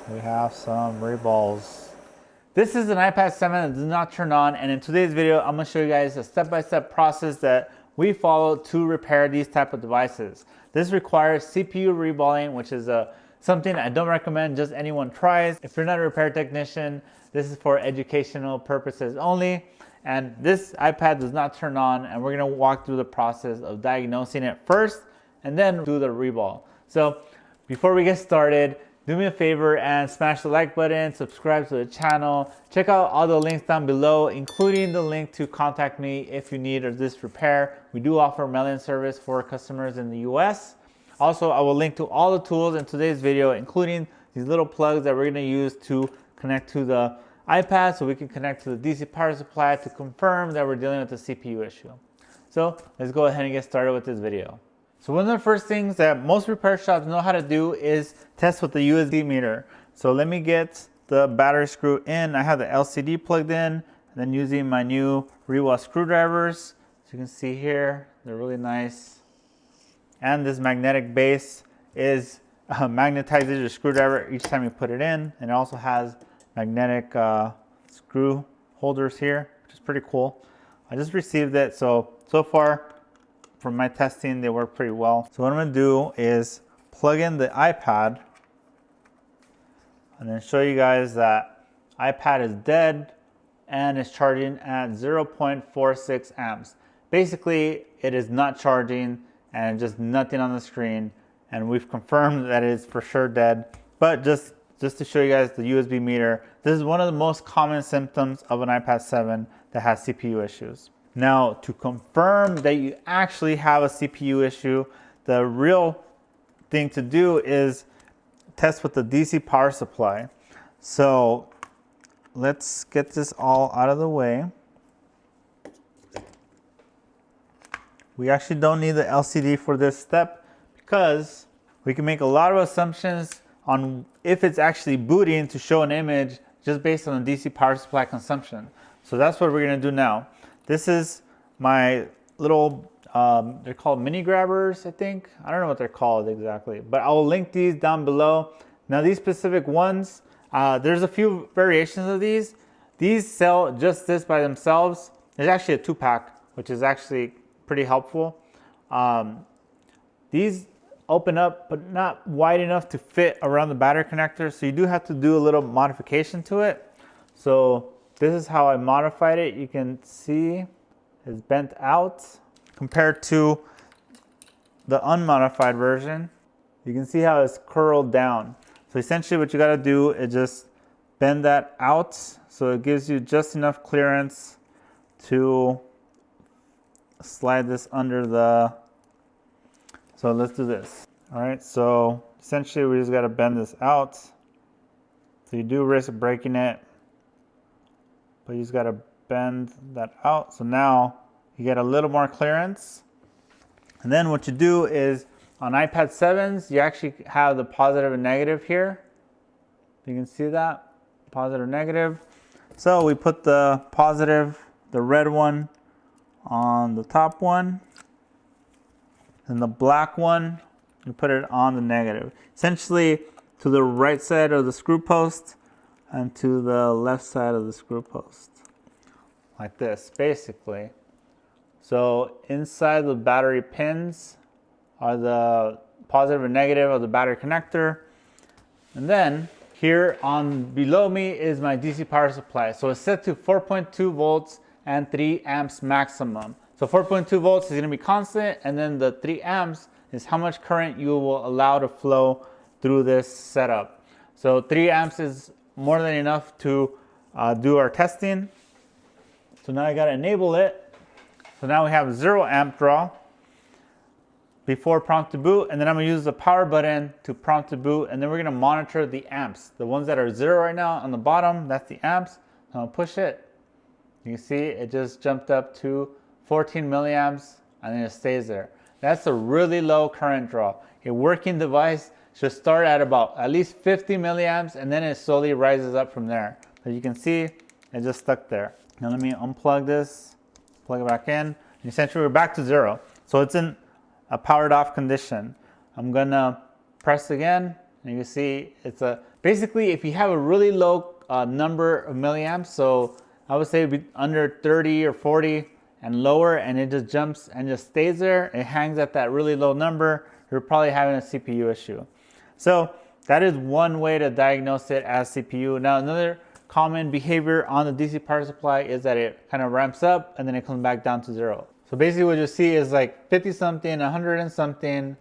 We have some Reballs. This is an iPad 7 that does not turn on, and in today's video, I'm gonna show you guys a step-by-step process that we follow to repair these type of devices. This requires CPU reballing, which is something I don't recommend just anyone tries. If you're not a repair technician, this is for educational purposes only. And this iPad does not turn on, and we're gonna walk through the process of diagnosing it first and then do the reball. So before we get started, do me a favor and smash the like button, subscribe to the channel, check out all the links down below, including the link to contact me if you need this repair. We do offer mail-in service for customers in the US. Also, I will link to all the tools in today's video, including these little plugs that we're gonna use to connect to the iPad so we can connect to the DC power supply to confirm that we're dealing with the CPU issue. So let's go ahead and get started with this video. So one of the first things that most repair shops know how to do is test with the USB meter. So let me get the battery screw in. I have the LCD plugged in, and then using my new Reball screwdrivers. As you can see here, they're really nice. And this magnetic base is magnetizes your screwdriver each time you put it in. And it also has magnetic screw holders here, which is pretty cool. I just received it, so far from my testing, they work pretty well. So what I'm gonna do is plug in the iPad and then show you guys that iPad is dead and is charging at 0.46 amps. Basically, it is not charging and just nothing on the screen. And we've confirmed that it is for sure dead. But just to show you guys the USB meter, this is one of the most common symptoms of an iPad 7 that has CPU issues. Now, to confirm that you actually have a CPU issue, the real thing to do is test with the DC power supply. So let's get this all out of the way. We actually don't need the LCD for this step because we can make a lot of assumptions on if it's actually booting to show an image just based on the DC power supply consumption. So that's what we're gonna do now. This is my little, they're called mini grabbers, I think. I don't know what they're called exactly, but I will link these down below. Now these specific ones, there's a few variations of these. These sell just this by themselves. There's actually a 2-pack, which is actually pretty helpful. These open up, but not wide enough to fit around the battery connector. So you do have to do a little modification to it. So this is how I modified it. You can see it's bent out compared to the unmodified version. You can see how it's curled down. So essentially what you got to do is just bend that out so it gives you just enough clearance to slide this under the, so let's do this. All right, so essentially we just got to bend this out. So you do risk breaking it, but you just got to bend that out. So now you get a little more clearance. And then what you do is on iPad 7s, you actually have the positive and negative here. You can see that, positive, negative. So we put the positive, the red one, on the top one, and the black one, you put it on the negative. Essentially to the right side of the screw post and to the left side of the screw post. Like this, basically. So inside the battery pins are the positive and negative of the battery connector. And then here on below me is my DC power supply. So it's set to 4.2 volts and 3 amps maximum. So 4.2 volts is gonna be constant, and then the 3 amps is how much current you will allow to flow through this setup. So 3 amps is more than enough to do our testing. So now I gotta enable it. So now we have 0 amp draw before prompt to boot, and then I'm gonna use the power button to prompt to boot, and then we're gonna monitor the amps. The ones that are 0 right now on the bottom, that's the amps. I'm gonna push it. You can see it just jumped up to 14 milliamps, and then it stays there. That's a really low current draw. A working device should start at about at least 50 milliamps, and then it slowly rises up from there. As you can see, it just stuck there. Now let me unplug this, plug it back in, and essentially we're back to 0. So it's in a powered off condition. I'm gonna press again, and and you can see it's a, basically if you have a really low number of milliamps, so I would say it'd be under 30 or 40 and lower, and it just jumps and just stays there, it hangs at that really low number, you're probably having a CPU issue. So that is one way to diagnose it as CPU. Now another common behavior on the DC power supply is that it kind of ramps up and then it comes back down to 0. So basically what you see is like 50 something, 100 and something,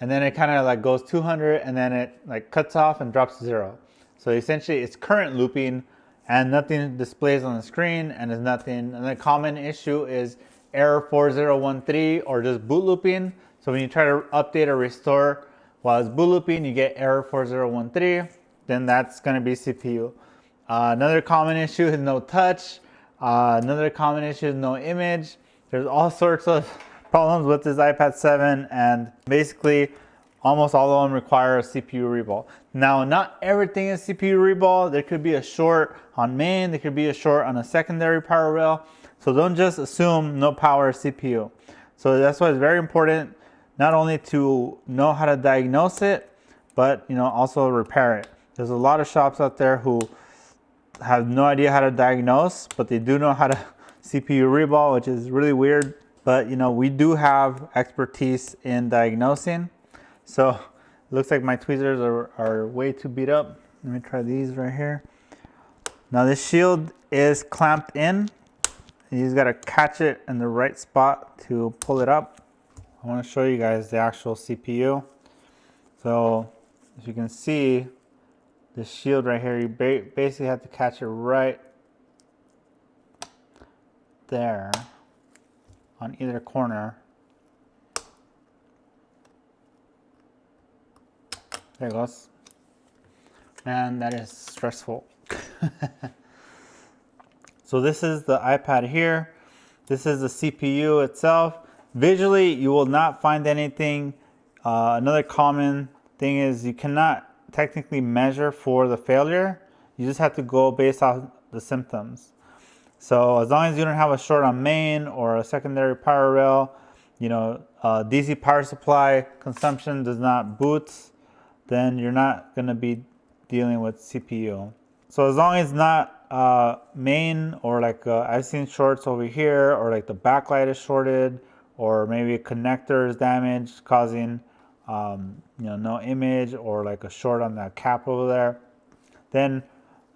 and then it kind of like goes 200 and then it like cuts off and drops to 0. So essentially it's current looping and nothing displays on the screen, and there's nothing. And the common issue is error 4013 or just boot looping. So when you try to update or restore while it's boot looping, you get error 4013, then that's going to be CPU. Another common issue is no touch. Another common issue is no image. There's all sorts of problems with this iPad 7, and basically almost all of them require a CPU Reball. Now, not everything is CPU Reball. There could be a short on main, there could be a short on a secondary power rail. So don't just assume no power CPU. So that's why it's very important not only to know how to diagnose it, but also repair it. There's a lot of shops out there who have no idea how to diagnose, but they do know how to CPU Reball, which is really weird. But we do have expertise in diagnosing. So it looks like my tweezers are way too beat up. Let me try these right here. Now this shield is clamped in. You just gotta catch it in the right spot to pull it up. I wanna show you guys the actual CPU. So as you can see, the shield right here, you basically have to catch it right there on either corner. There it goes. Man, that is stressful. So this is the iPad here. This is the CPU itself. Visually, you will not find anything. Another common thing is you cannot technically measure for the failure. You just have to go based off the symptoms. So as long as you don't have a short on main or a secondary power rail, DC power supply consumption does not boot, then you're not going to be dealing with CPU. So as long as it's not main, or like I've seen shorts over here, or like the backlight is shorted, or maybe a connector is damaged causing no image, or like a short on that cap over there, then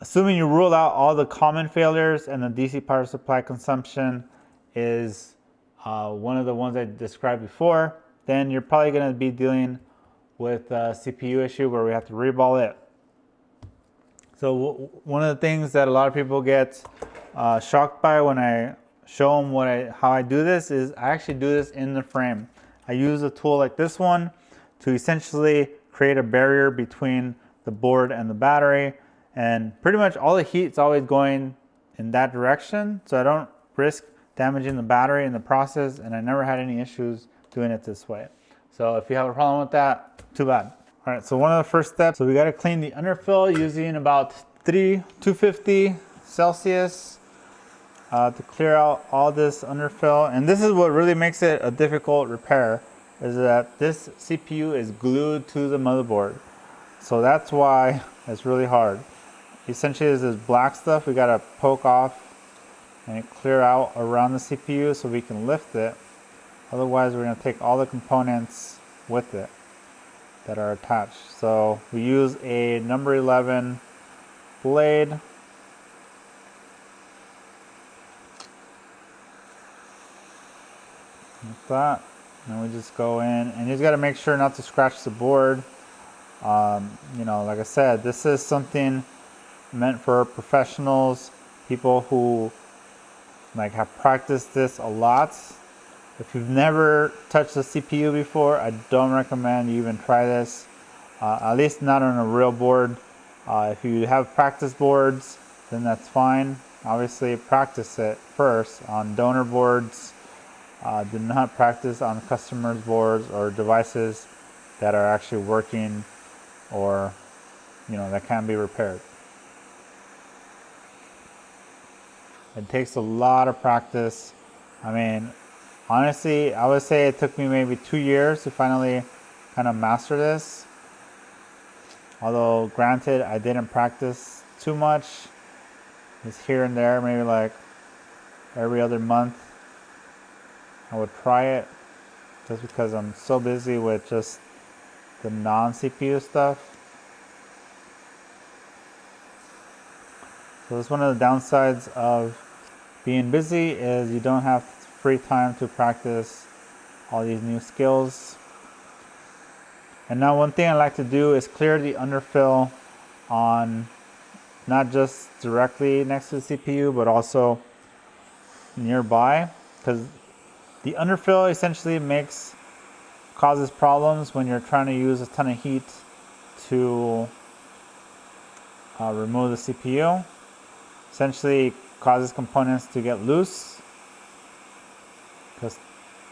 assuming you rule out all the common failures and the DC power supply consumption is one of the ones I described before, then you're probably going to be dealing with a CPU issue where we have to reball it. So one of the things that a lot of people get shocked by when I show them how I do this is I actually do this in the frame. I use a tool like this one to essentially create a barrier between the board and the battery, and pretty much all the heat is always going in that direction, so I don't risk damaging the battery in the process, and I never had any issues doing it this way. So if you have a problem with that, too bad. All right, so one of the first steps, so we got to clean the underfill using about 250 Celsius to clear out all this underfill. And this is what really makes it a difficult repair, is that this CPU is glued to the motherboard. So that's why it's really hard. Essentially, there's this black stuff we got to poke off and clear out around the CPU so we can lift it. Otherwise, we're going to take all the components with it that are attached. So we use a number 11 blade. Like that. And we just go in, and you just got to make sure not to scratch the board. Like I said, this is something meant for professionals, people who have practiced this a lot. If you've never touched the CPU before, I don't recommend you even try this, at least not on a real board. If you have practice boards, then that's fine. Obviously, practice it first on donor boards. Do not practice on customers' boards or devices that are actually working, or that can be repaired. It takes a lot of practice. I mean, honestly, I would say it took me maybe 2 years to finally kind of master this. Although granted, I didn't practice too much. Just here and there, maybe like every other month I would try it, just because I'm so busy with just the non-CPU stuff. So that's one of the downsides of being busy, is you don't have free time to practice all these new skills. And now one thing I like to do is clear the underfill on not just directly next to the CPU, but also nearby, because the underfill essentially causes problems when you're trying to use a ton of heat to remove the CPU. Essentially causes components to get loose, because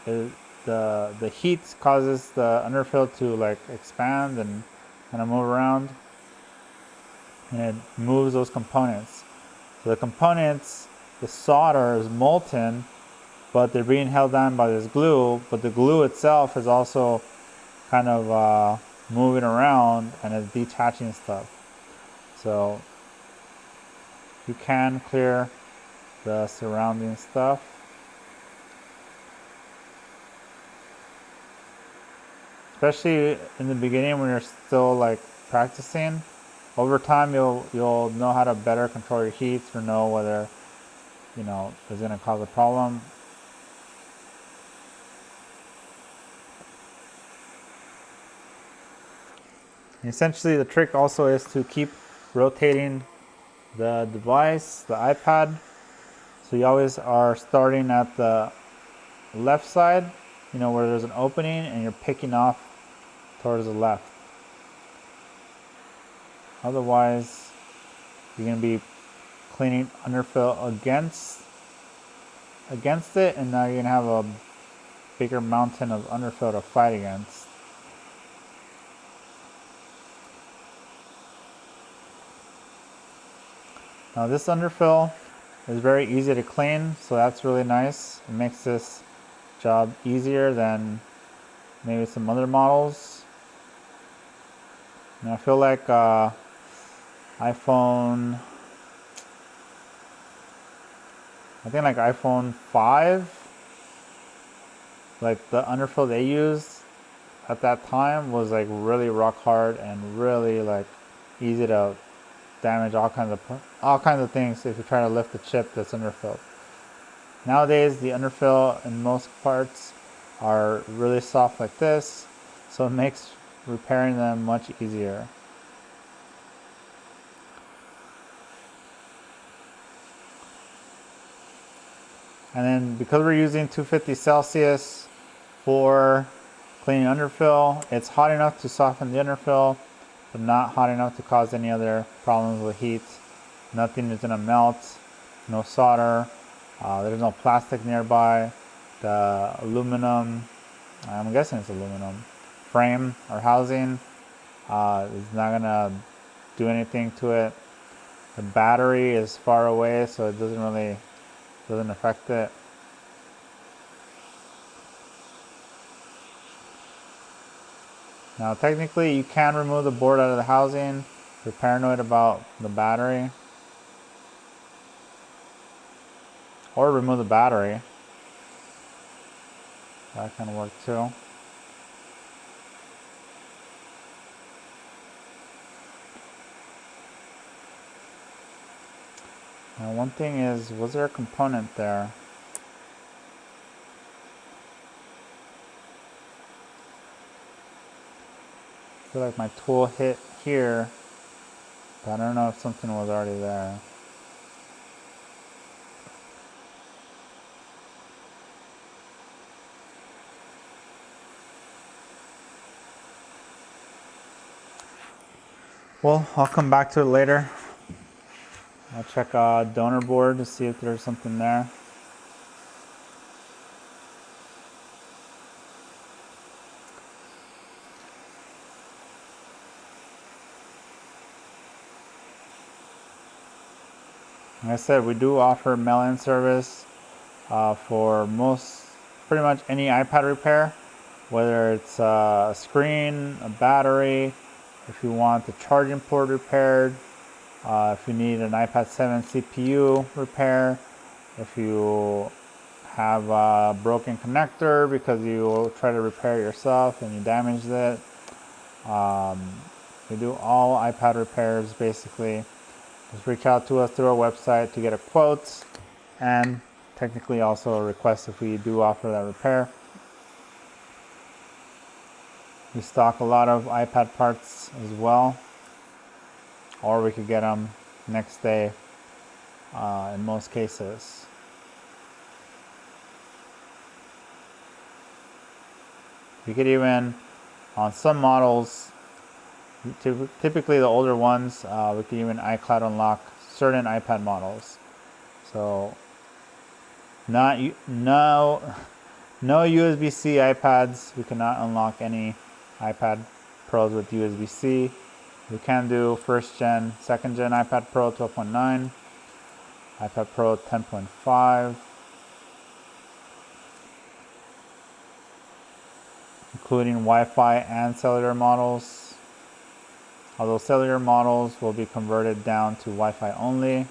the heat causes the underfill to like expand and kind of move around, and it moves those components. So the components, the solder is molten, but they're being held down by this glue, but the glue itself is also kind of moving around and is detaching stuff. So you can clear the surrounding stuff. Especially in the beginning when you're still like practicing. Over time you'll know how to better control your heats, or know whether it's going to cause a problem. Essentially, the trick also is to keep rotating the device, the iPad, so you always are starting at the left side, where there's an opening, and you're picking off towards the left. Otherwise, you're going to be cleaning underfill against it, and now you're going to have a bigger mountain of underfill to fight against. Now this underfill is very easy to clean, so that's really nice. It makes this job easier than maybe some other models. And I feel like iPhone 5, like the underfill they used at that time was like really rock hard and really like easy to damage all kinds of things if you try to lift the chip that's underfilled. Nowadays, the underfill in most parts are really soft like this, so it makes repairing them much easier. And then because we're using 250 Celsius for cleaning underfill, it's hot enough to soften the underfill, but not hot enough to cause any other problems with heat. Nothing is going to melt, no solder, there's no plastic nearby. The aluminum, I'm guessing it's aluminum, frame or housing is not going to do anything to it. The battery is far away, so it doesn't affect it. Now technically you can remove the board out of the housing if you're paranoid about the battery. Or remove the battery. That can work too. Now one thing is, was there a component there? I feel like my tool hit here, but I don't know if something was already there. Well, I'll come back to it later. I'll check donor board to see if there's something there. Like I said, we do offer mail-in service for pretty much any iPad repair, whether it's a screen, a battery, if you want the charging port repaired, if you need an iPad 7 CPU repair, if you have a broken connector because you try to repair it yourself and you damaged it. We do all iPad repairs basically. Just reach out to us through our website to get a quote, and technically also a request if we do offer that repair. We stock a lot of iPad parts as well, or we could get them next day in most cases. We could even, on some models, typically the older ones, we could even iCloud unlock certain iPad models. So no USB-C iPads. We cannot unlock any iPad Pros with USB-C. We can do first gen, second gen iPad Pro 12.9, iPad Pro 10.5, including Wi-Fi and cellular models. Although cellular models will be converted down to Wi-Fi only.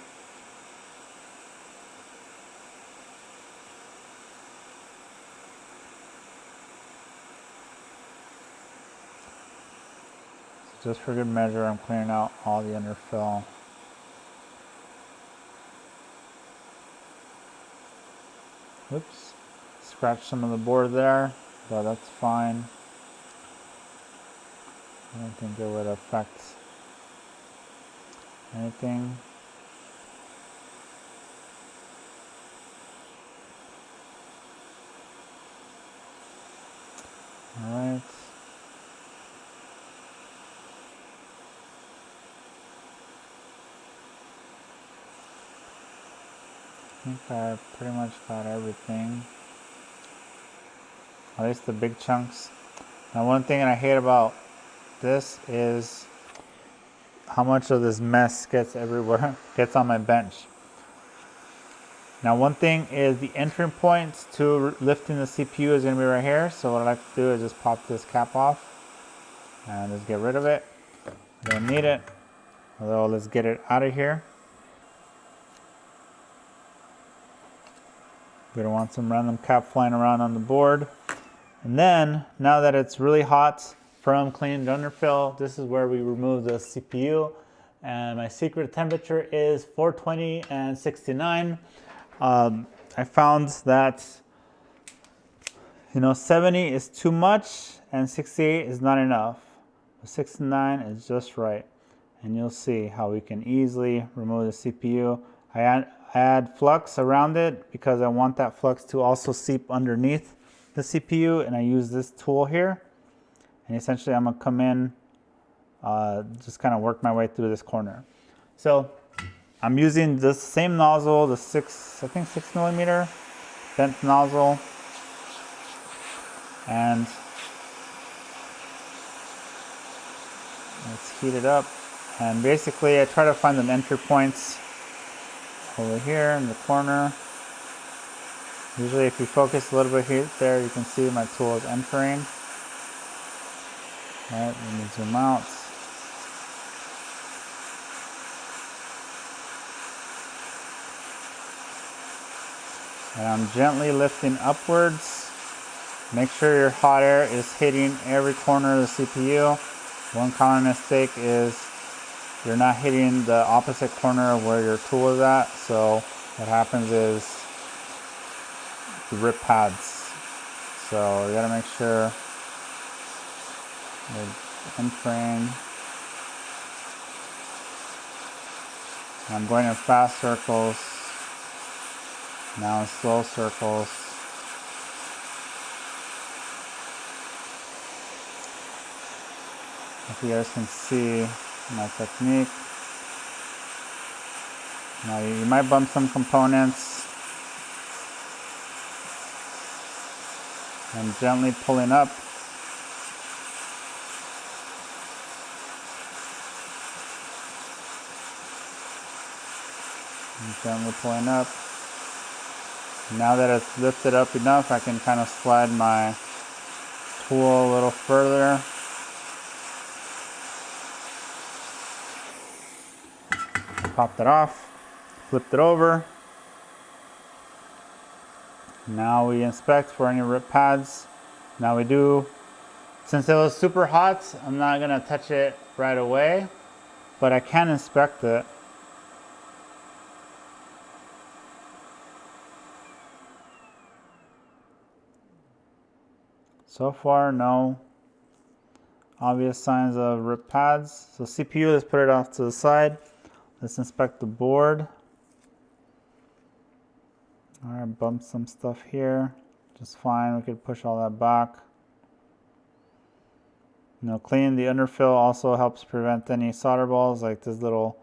Just for good measure, I'm clearing out all the underfill. Oops, scratched some of the board there, but that's fine. I don't think it would affect anything. All right. I think I pretty much got everything, at least the big chunks. Now, one thing I hate about this is how much of this mess gets everywhere, gets on my bench. Now, one thing is the entry points to lifting the CPU is going to be right here. So what I like to do is just pop this cap off and just get rid of it. Don't need it, although let's get it out of here. We don't want some random cap flying around on the board. And then, now that it's really hot from cleaning the underfill, this is where we remove the CPU. And my secret temperature is 420 and 69. I found that 70 is too much and 68 is not enough. 69 is just right. And you'll see how we can easily remove the CPU. I add flux around it because I want that flux to also seep underneath the CPU, and I use this tool here. And essentially I'm gonna come in, just kind of work my way through this corner. So I'm using the same nozzle, the 6mm bent nozzle, and let's heat it up. And basically I try to find the entry points over here in the corner. Usually if you focus a little bit here, there, you can see my tool is entering. All right, let me zoom out. And I'm gently lifting upwards. Make sure your hot air is hitting every corner of the CPU. One common mistake is you're not hitting the opposite corner of where your tool is at. So what happens is you rip pads. So you gotta make sure you're entering. I'm going in fast circles, now in slow circles. If you guys can see my technique. Now you might bump some components. I'm gently pulling up. I'm gently pulling up. Now that it's lifted up enough, I can kind of slide my tool a little further. popped it off, flipped it over. Now we inspect for any rip pads. Now we do, since it was super hot, I'm not gonna touch it right away, but I can inspect it. So far, no obvious signs of rip pads. So CPU, let's put it off to the side. Let's inspect the board. All right, bump some stuff here. Just fine, we could push all that back. Cleaning the underfill also helps prevent any solder balls, like this little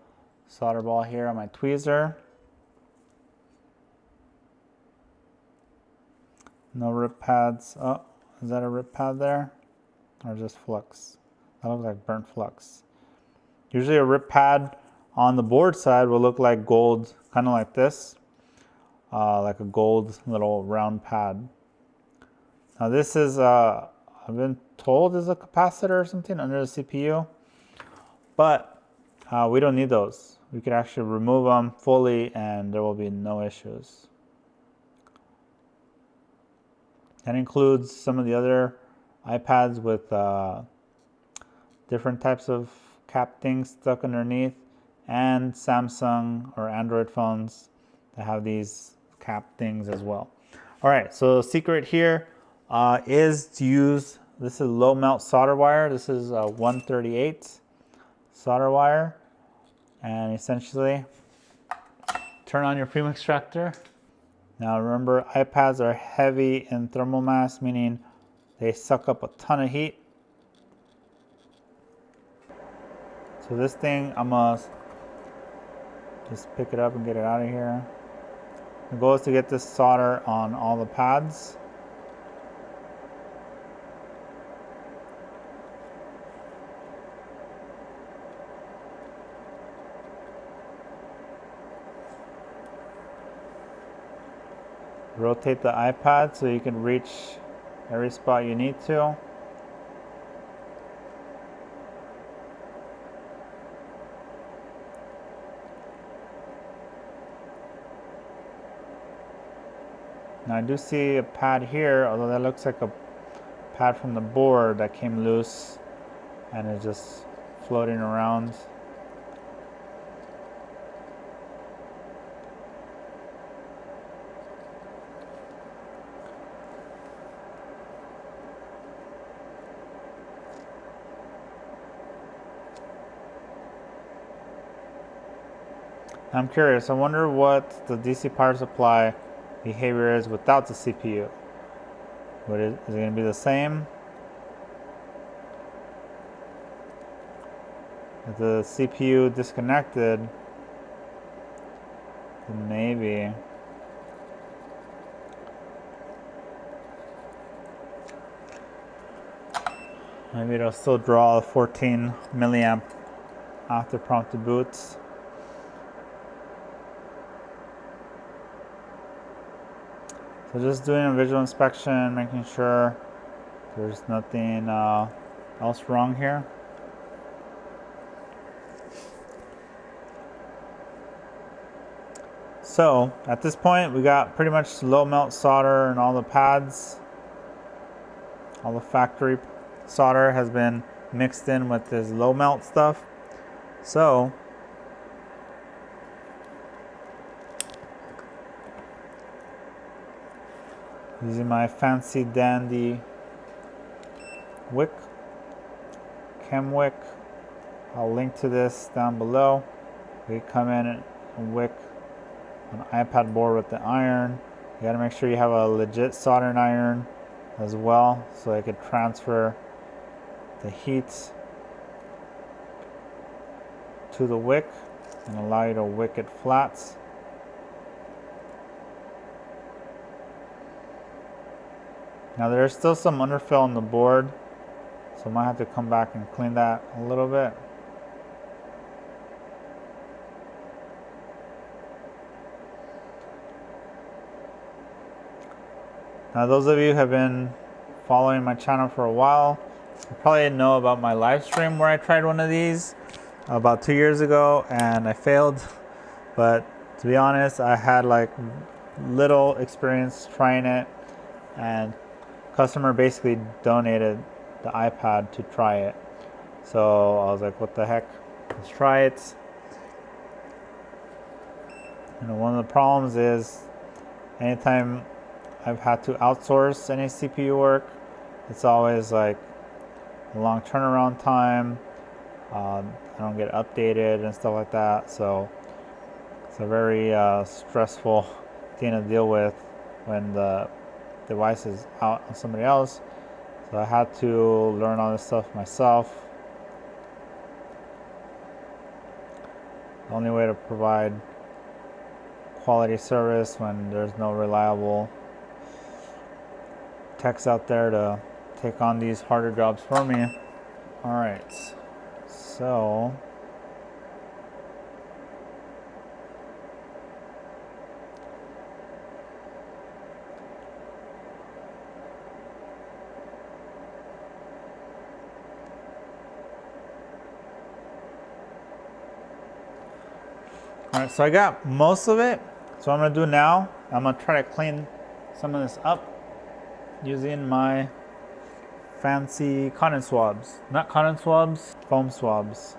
solder ball here on my tweezer. No rip pads. Oh, is that a rip pad there? Or just flux? That looks like burnt flux. Usually a rip pad on the board side will look like gold, kind of like this. Like a gold little round pad. Now this is, I've been told is a capacitor or something under the CPU, but we don't need those. We could actually remove them fully and there will be no issues. That includes some of the other iPads with different types of cap things stuck underneath, and Samsung or Android phones that have these cap things as well. All right, so the secret here is to use, this is low melt solder wire. This is 138 solder wire. And essentially, turn on your film extractor. Now remember, iPads are heavy in thermal mass, meaning they suck up a ton of heat. So this thing, I'm gonna just pick it up and get it out of here. The goal is to get this solder on all the pads. Rotate the iPad so you can reach every spot you need to. Now I do see a pad here, although that looks like a pad from the board that came loose and is just floating around. I'm curious, I wonder what the DC power supply behavior is without the CPU. Is it going to be the same? If the CPU disconnected, then maybe. Maybe it'll still draw 14 milliamp after prompted boots. So just doing a visual inspection, making sure there's nothing else wrong here. So at this point, we got pretty much low melt solder and all the pads. All the factory solder has been mixed in with this low melt stuff. So using my fancy dandy wick, chem wick, I'll link to this down below. We come in and wick an iPad board with the iron. You gotta make sure you have a legit soldering iron as well, so it could transfer the heat to the wick and allow you to wick it flat. Now there's still some underfill on the board, so I might have to come back and clean that a little bit. Now those of you who have been following my channel for a while, you probably know about my live stream where I tried one of these about 2 years ago and I failed. But to be honest, I had like little experience trying it, and customer basically donated the iPad to try it. So I was like, what the heck, let's try it. You know, one of the problems is anytime I've had to outsource any CPU work, it's always like a long turnaround time. I don't get updated and stuff like that. So it's a very stressful thing to deal with when the device is out on somebody else. So I had to learn all this stuff myself. The only way to provide quality service when there's no reliable techs out there to take on these harder jobs for me. All right, so I got most of it. So what I'm gonna do now, I'm gonna try to clean some of this up using my fancy cotton swabs. Not cotton swabs, foam swabs.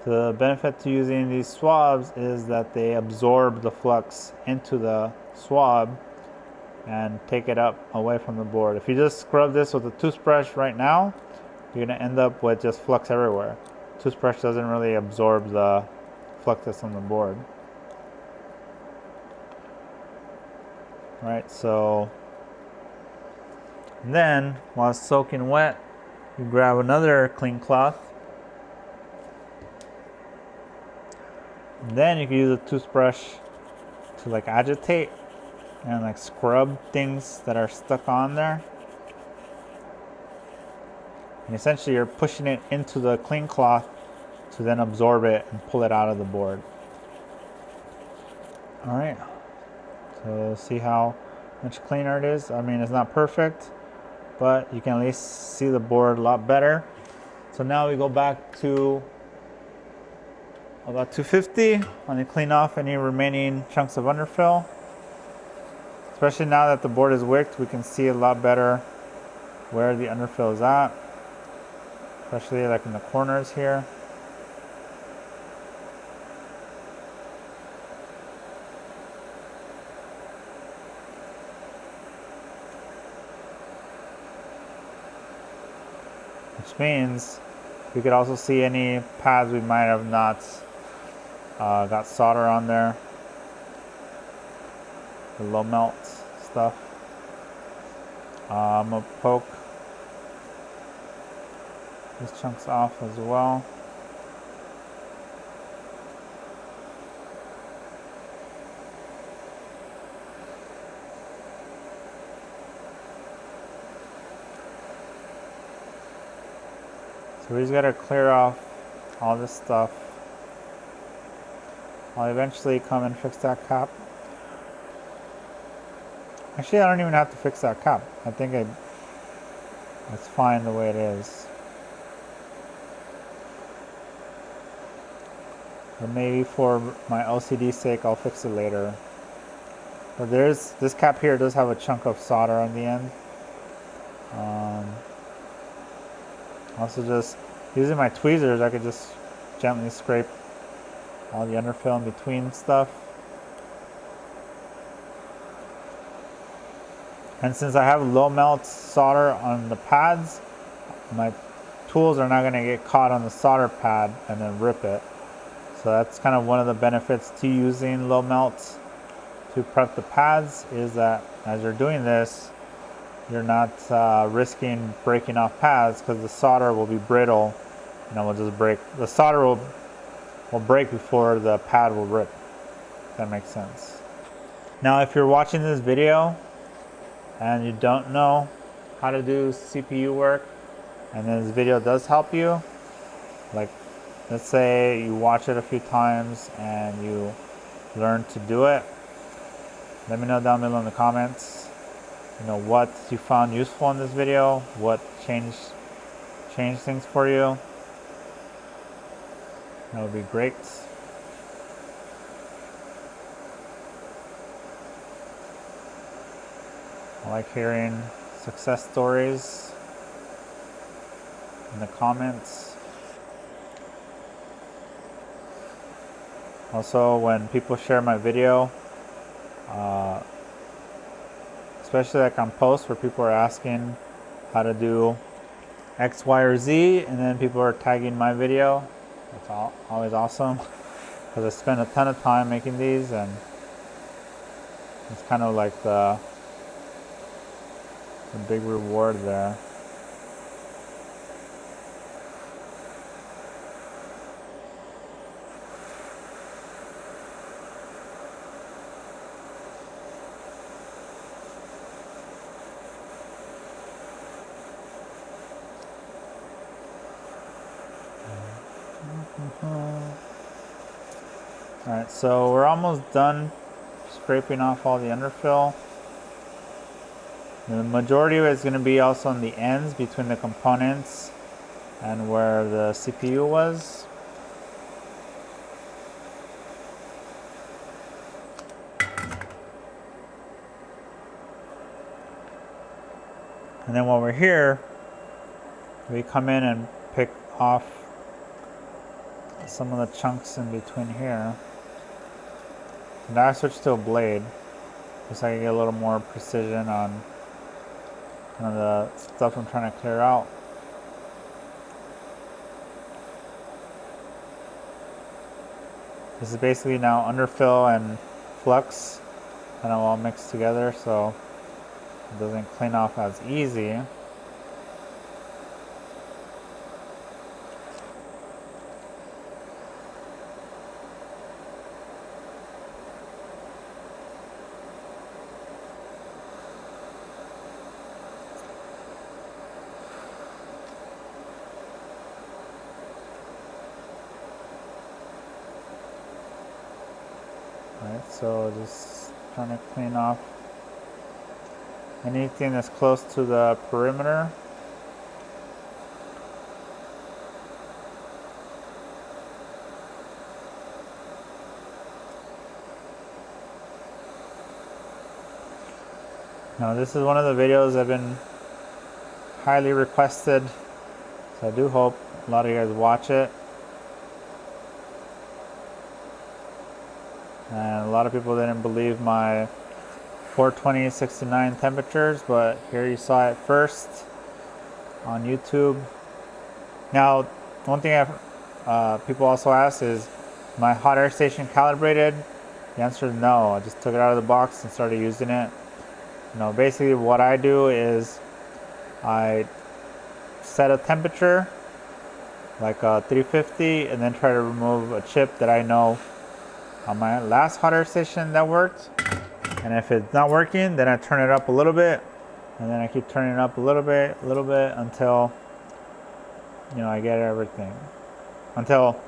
The benefit to using these swabs is that they absorb the flux into the swab and take it up away from the board. If you just scrub this with a toothbrush right now, you're gonna end up with just flux everywhere. Toothbrush doesn't really absorb the flux that's on the board. Right, so then while it's soaking wet, you grab another clean cloth. And then you can use a toothbrush to like agitate and like scrub things that are stuck on there. And essentially you're pushing it into the clean cloth to then absorb it and pull it out of the board. All right, so see how much cleaner it is. I mean, it's not perfect, but you can at least see the board a lot better. So now we go back to about 250. Let me clean off any remaining chunks of underfill. Especially now that the board is wicked, we can see a lot better where the underfill is at, especially like in the corners here. Which means we could also see any pads we might have not got solder on there, the low melt stuff. I'm gonna poke these chunks off as well. So we just gotta clear off all this stuff. I'll eventually come and fix that cap. Actually, I don't even have to fix that cap. I think it's fine the way it is. But maybe for my OCD's sake, I'll fix it later. But this cap here does have a chunk of solder on the end. Also, just using my tweezers, I could just gently scrape all the underfill in between stuff. And since I have low melt solder on the pads, my tools are not going to get caught on the solder pad and then rip it. So that's kind of one of the benefits to using low melt to prep the pads, is that as you're doing this, you're not risking breaking off pads, because the solder will be brittle and it will just break. The solder will break before the pad will rip. If that makes sense. Now, if you're watching this video and you don't know how to do CPU work, and then this video does help you, like let's say you watch it a few times and you learn to do it, let me know down below in the comments, you know, what you found useful in this video, what changed things for you. That would be great. I like hearing success stories in the comments. Also, when people share my video, especially like on posts where people are asking how to do X, Y, or Z, and then people are tagging my video, that's always awesome because I spend a ton of time making these, and it's kind of like the big reward there. Alright, so we're almost done scraping off all the underfill. The majority of it is going to be also on the ends between the components and where the CPU was. And then while we're here, we come in and pick off some of the chunks in between here. Now I switched to a blade, just so I can get a little more precision on kind of the stuff I'm trying to clear out. This is basically now underfill and flux kind of all mixed together, so it doesn't clean off as easy. Alright, so just trying to clean off anything that's close to the perimeter. Now this is one of the videos that have been highly requested, so I do hope a lot of you guys watch it. And a lot of people didn't believe my 420-69 temperatures, but here you saw it first on YouTube. Now, one thing people also ask is, my hot air station calibrated? The answer is no. I just took it out of the box and started using it. You know, basically what I do is I set a temperature, like 350, and then try to remove a chip that I know on my last hot air station that worked. And if it's not working, then I turn it up a little bit, and then I keep turning it up a little bit until, you know, I get everything, until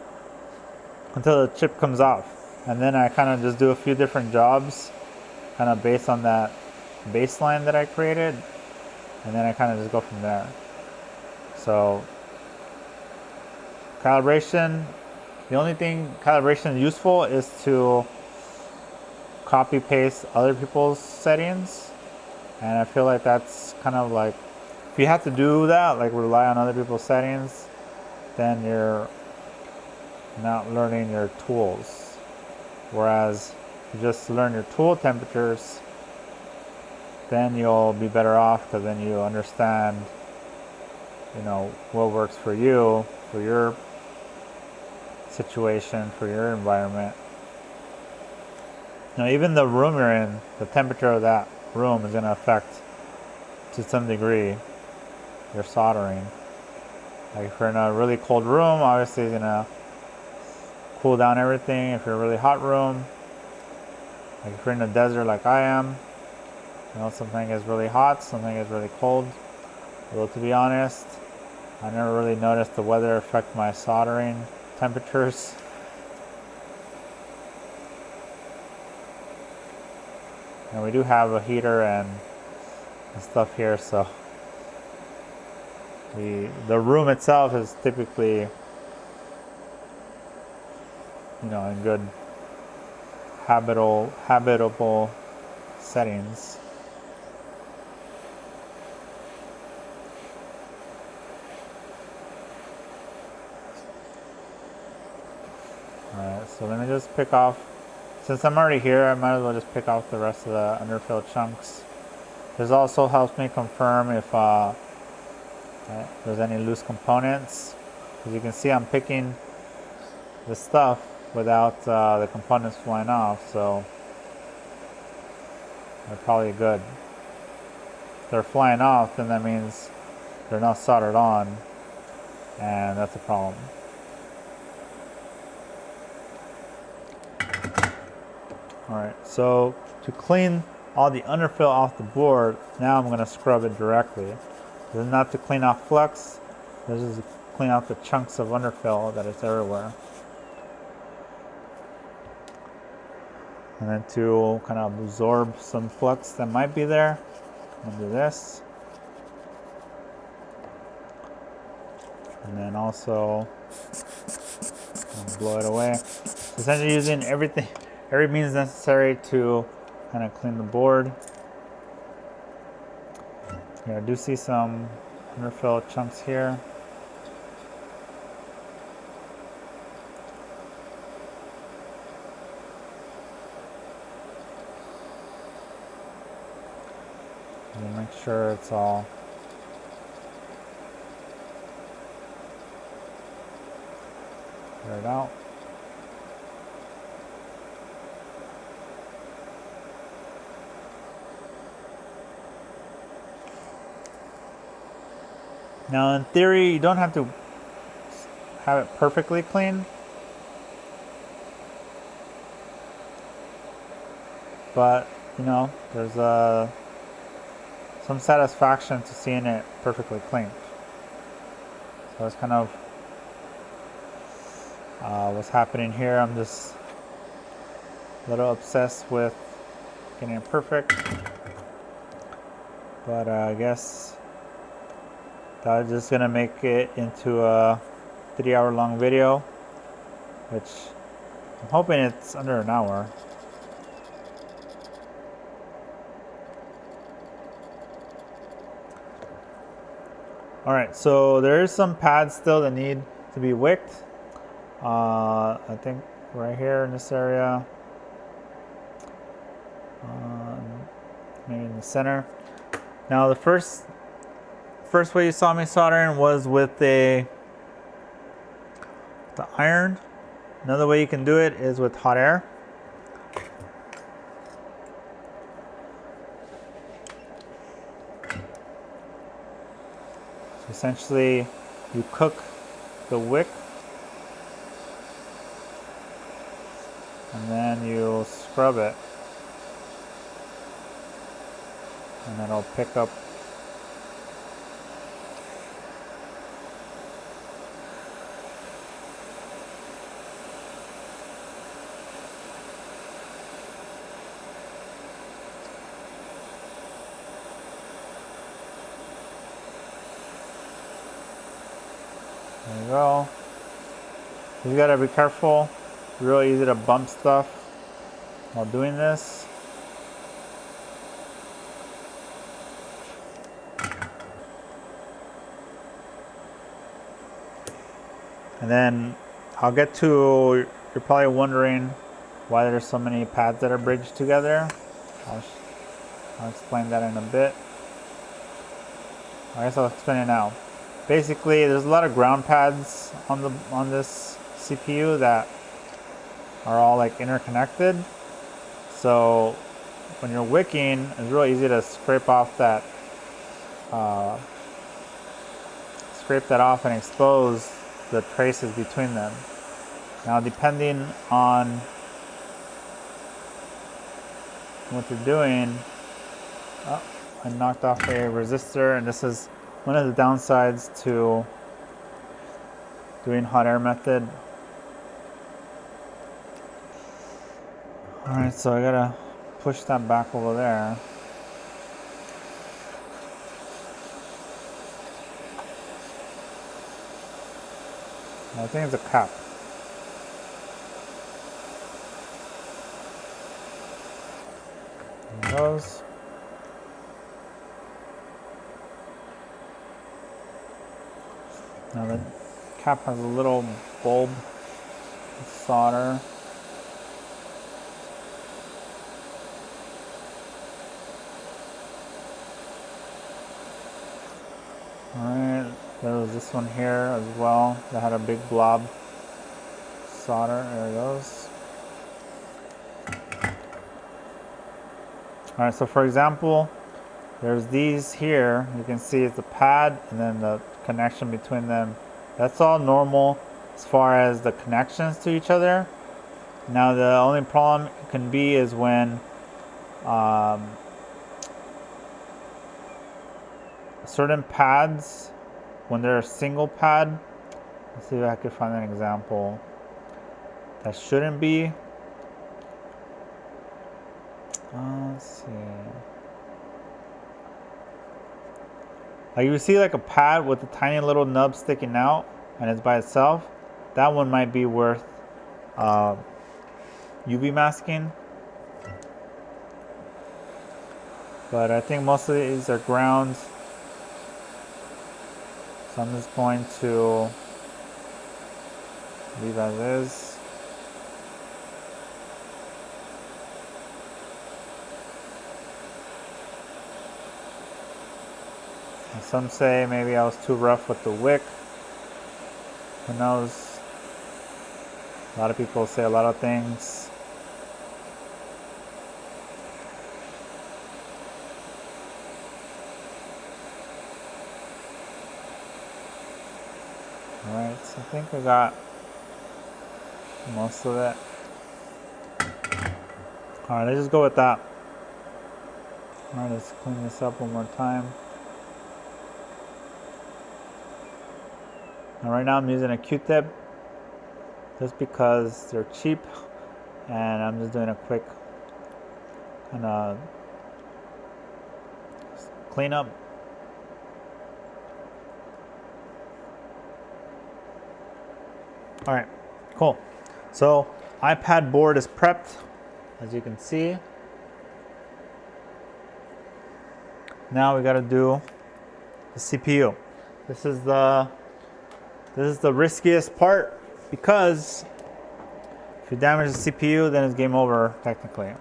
the chip comes off. And then I kind of just do a few different jobs kind of based on that baseline that I created, and then I kind of just go from there. So calibration, the only thing calibration is useful is to copy paste other people's settings, and I feel like that's kind of like, if you have to do that, like rely on other people's settings, then you're not learning your tools. Whereas if you just learn your tool temperatures, then you'll be better off, because then you understand, you know, what works for you, for your situation, for your environment. You know, even the room you're in, the temperature of that room is going to affect, to some degree, your soldering. Like if you're in a really cold room, obviously it's going to cool down everything. If you're in a really hot room, like if you're in a desert like I am, you know, something is really hot, something is really cold. Although to be honest, I never really noticed the weather affect my soldering temperatures. And we do have a heater and stuff here, so the room itself is typically in good habitable settings. Alright, so let me just pick off, since I'm already here, I might as well just pick off the rest of the underfill chunks. This also helps me confirm if there's any loose components. As you can see, I'm picking the stuff without the components flying off, so they're probably good. If they're flying off, then that means they're not soldered on, and that's a problem. Alright, so to clean all the underfill off the board, now I'm going to scrub it directly. This is not to clean off flux, this is to clean out the chunks of underfill that is everywhere. And then to kind of absorb some flux that might be there, I'm going to do this. And then also blow it away. So essentially using every means necessary to kind of clean the board. Here, I do see some underfill chunks here. And make sure it's all cleared out. Now in theory, you don't have to have it perfectly clean, but there's some satisfaction to seeing it perfectly cleaned. So that's kind of what's happening here. I'm just a little obsessed with getting it perfect, but I guess that's just gonna make it into a 3-hour-long video, which I'm hoping it's under an hour. Alright, so there is some pads still that need to be wicked. I think right here in this area, maybe in the center. Now the first way you saw me soldering was with the iron. Another way you can do it is with hot air. So essentially, you cook the wick, and then you scrub it, and it'll pick up There you go. You gotta be careful. It's really easy to bump stuff while doing this. And then I'll get to, you're probably wondering why there's so many pads that are bridged together. I'll explain that in a bit. I guess I'll explain it now. Basically, there's a lot of ground pads on this CPU that are all like interconnected. So when you're wicking, it's real easy to scrape off that, and expose the traces between them. Now, depending on what you're doing, I knocked off a resistor, and this is one of the downsides to doing hot air method. Alright, so I gotta push that back over there. I think it's a cap. goes. Now the cap has a little bulb solder. Alright, there was this one here as well that had a big blob solder. There it goes. Alright, so for example, there's these here. You can see it's the pad and then the connection between them. That's all normal as far as the connections to each other. Now the only problem it can be is when certain pads, when they're a single pad. Let's see if I can find an example that shouldn't be. Let's see. Like you see like a pad with a tiny little nub sticking out and it's by itself. That one might be worth UV masking. But I think most of these are grounds. So I'm just going to leave as is. And some say maybe I was too rough with the wick. Who knows? A lot of people say a lot of things. Alright, so I think we got most of it. Alright, let's just go with that. Alright, let's clean this up one more time. Now right now I'm using a Q-tip just because they're cheap and I'm just doing a quick kind of cleanup. All right, cool. So iPad board is prepped, as you can see. Now we got to do the CPU. This is the riskiest part because if you damage the CPU, then it's game over technically.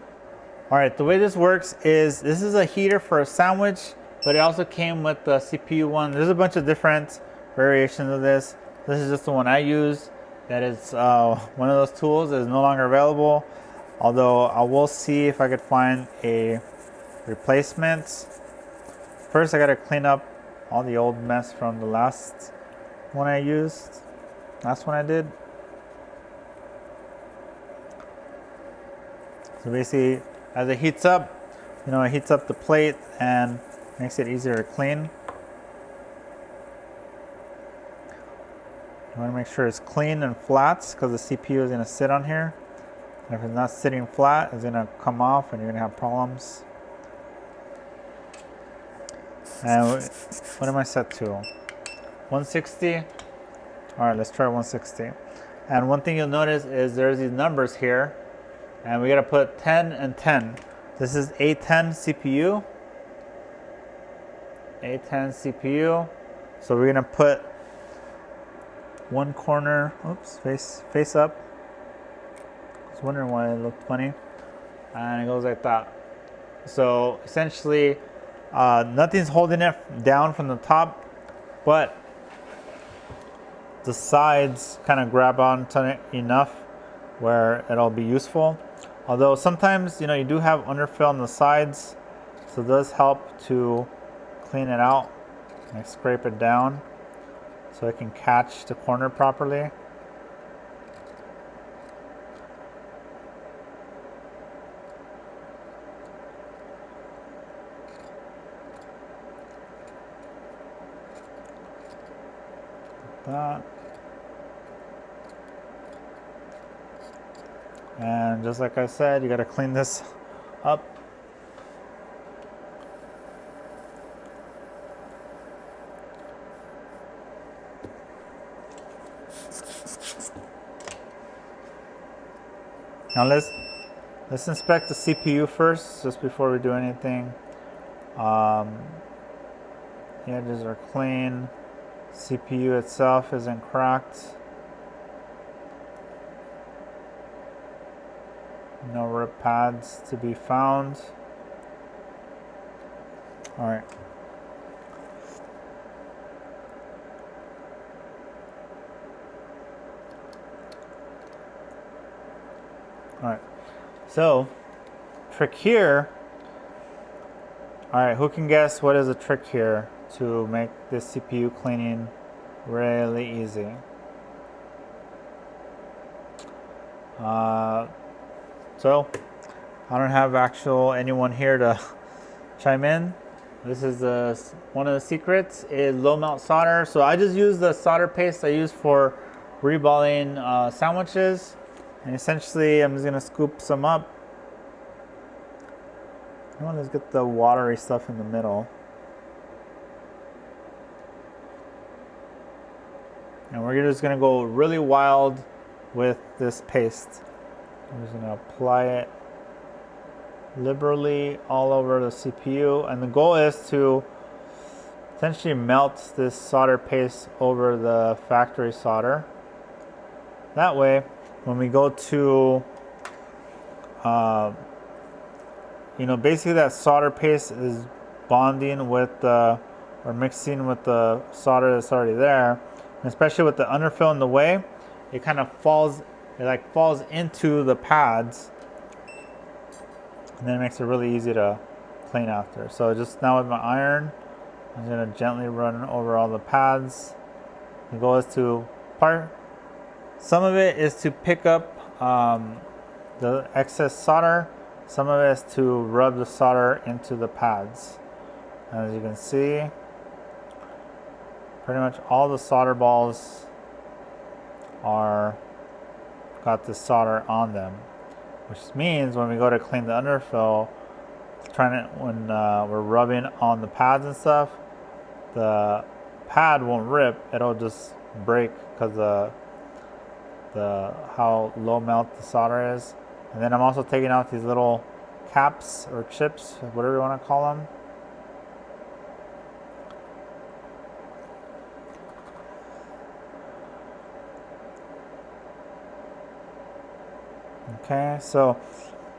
All right, the way this works is this is a heater for a sandwich, but it also came with the CPU one. There's a bunch of different variations of this. This is just the one I use. That is one of those tools that is no longer available. Although I will see if I could find a replacement. First, I gotta clean up all the old mess from the last one I used. Last one I did. So basically, as it heats up, it heats up the plate and makes it easier to clean. You want to make sure it's clean and flat because the CPU is going to sit on here. And if it's not sitting flat, it's going to come off and you're going to have problems. And what am I set to? 160? All right, let's try 160. And one thing you'll notice is there's these numbers here. And we got to put 10 and 10. This is A10 CPU. A10 CPU. So we're going to put one corner, oops, face up. I was wondering why it looked funny. And it goes like that. So essentially, nothing's holding it down from the top, but the sides kind of grab onto it enough where it'll be useful. Although sometimes, you do have underfill on the sides, so it does help to clean it out and scrape it down so it can catch the corner properly. Like that. And just like I said, you got to clean this up. Now Let's inspect the CPU first, just before we do anything. The edges are clean. CPU itself isn't cracked. No rip pads to be found. All right. All right. So, trick here. All right, who can guess what is a trick here to make this CPU cleaning really easy? So, I don't have anyone here to chime in. This is one of the secrets is low melt solder. So I just use the solder paste I use for reballing sandwiches. And essentially, I'm just gonna scoop some up. I want to get the watery stuff in the middle. And we're just gonna go really wild with this paste. I'm just gonna apply it liberally all over the CPU. And the goal is to essentially melt this solder paste over the factory solder. That way, when we go to, basically that solder paste is bonding with or mixing with the solder that's already there. And especially with the underfill in the way, it kind of falls into the pads. And then it makes it really easy to clean after. So just now with my iron, I'm gonna gently run over all the pads. The goal is some of it is to pick up the excess solder. Some of it is to rub the solder into the pads. As you can see, pretty much all the solder balls got the solder on them, which means when we go to clean the underfill, when we're rubbing on the pads and stuff, the pad won't rip, it'll just break because of how low melt the solder is. And then I'm also taking out these little caps or chips, whatever you want to call them. Okay, so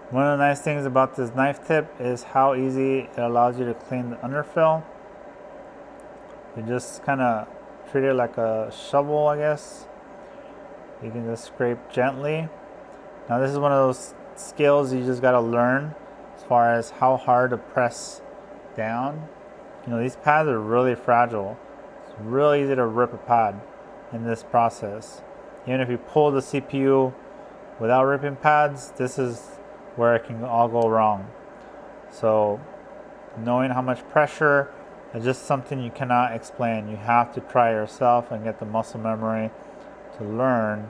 one of the nice things about this knife tip is how easy it allows you to clean the underfill. You just kind of treat it like a shovel, I guess. You can just scrape gently. Now this is one of those skills you just got to learn as far as how hard to press down. These pads are really fragile. It's really easy to rip a pad in this process. Even if you pull the CPU without ripping pads, this is where it can all go wrong. So knowing how much pressure is just something you cannot explain. You have to try yourself and get the muscle memory to learn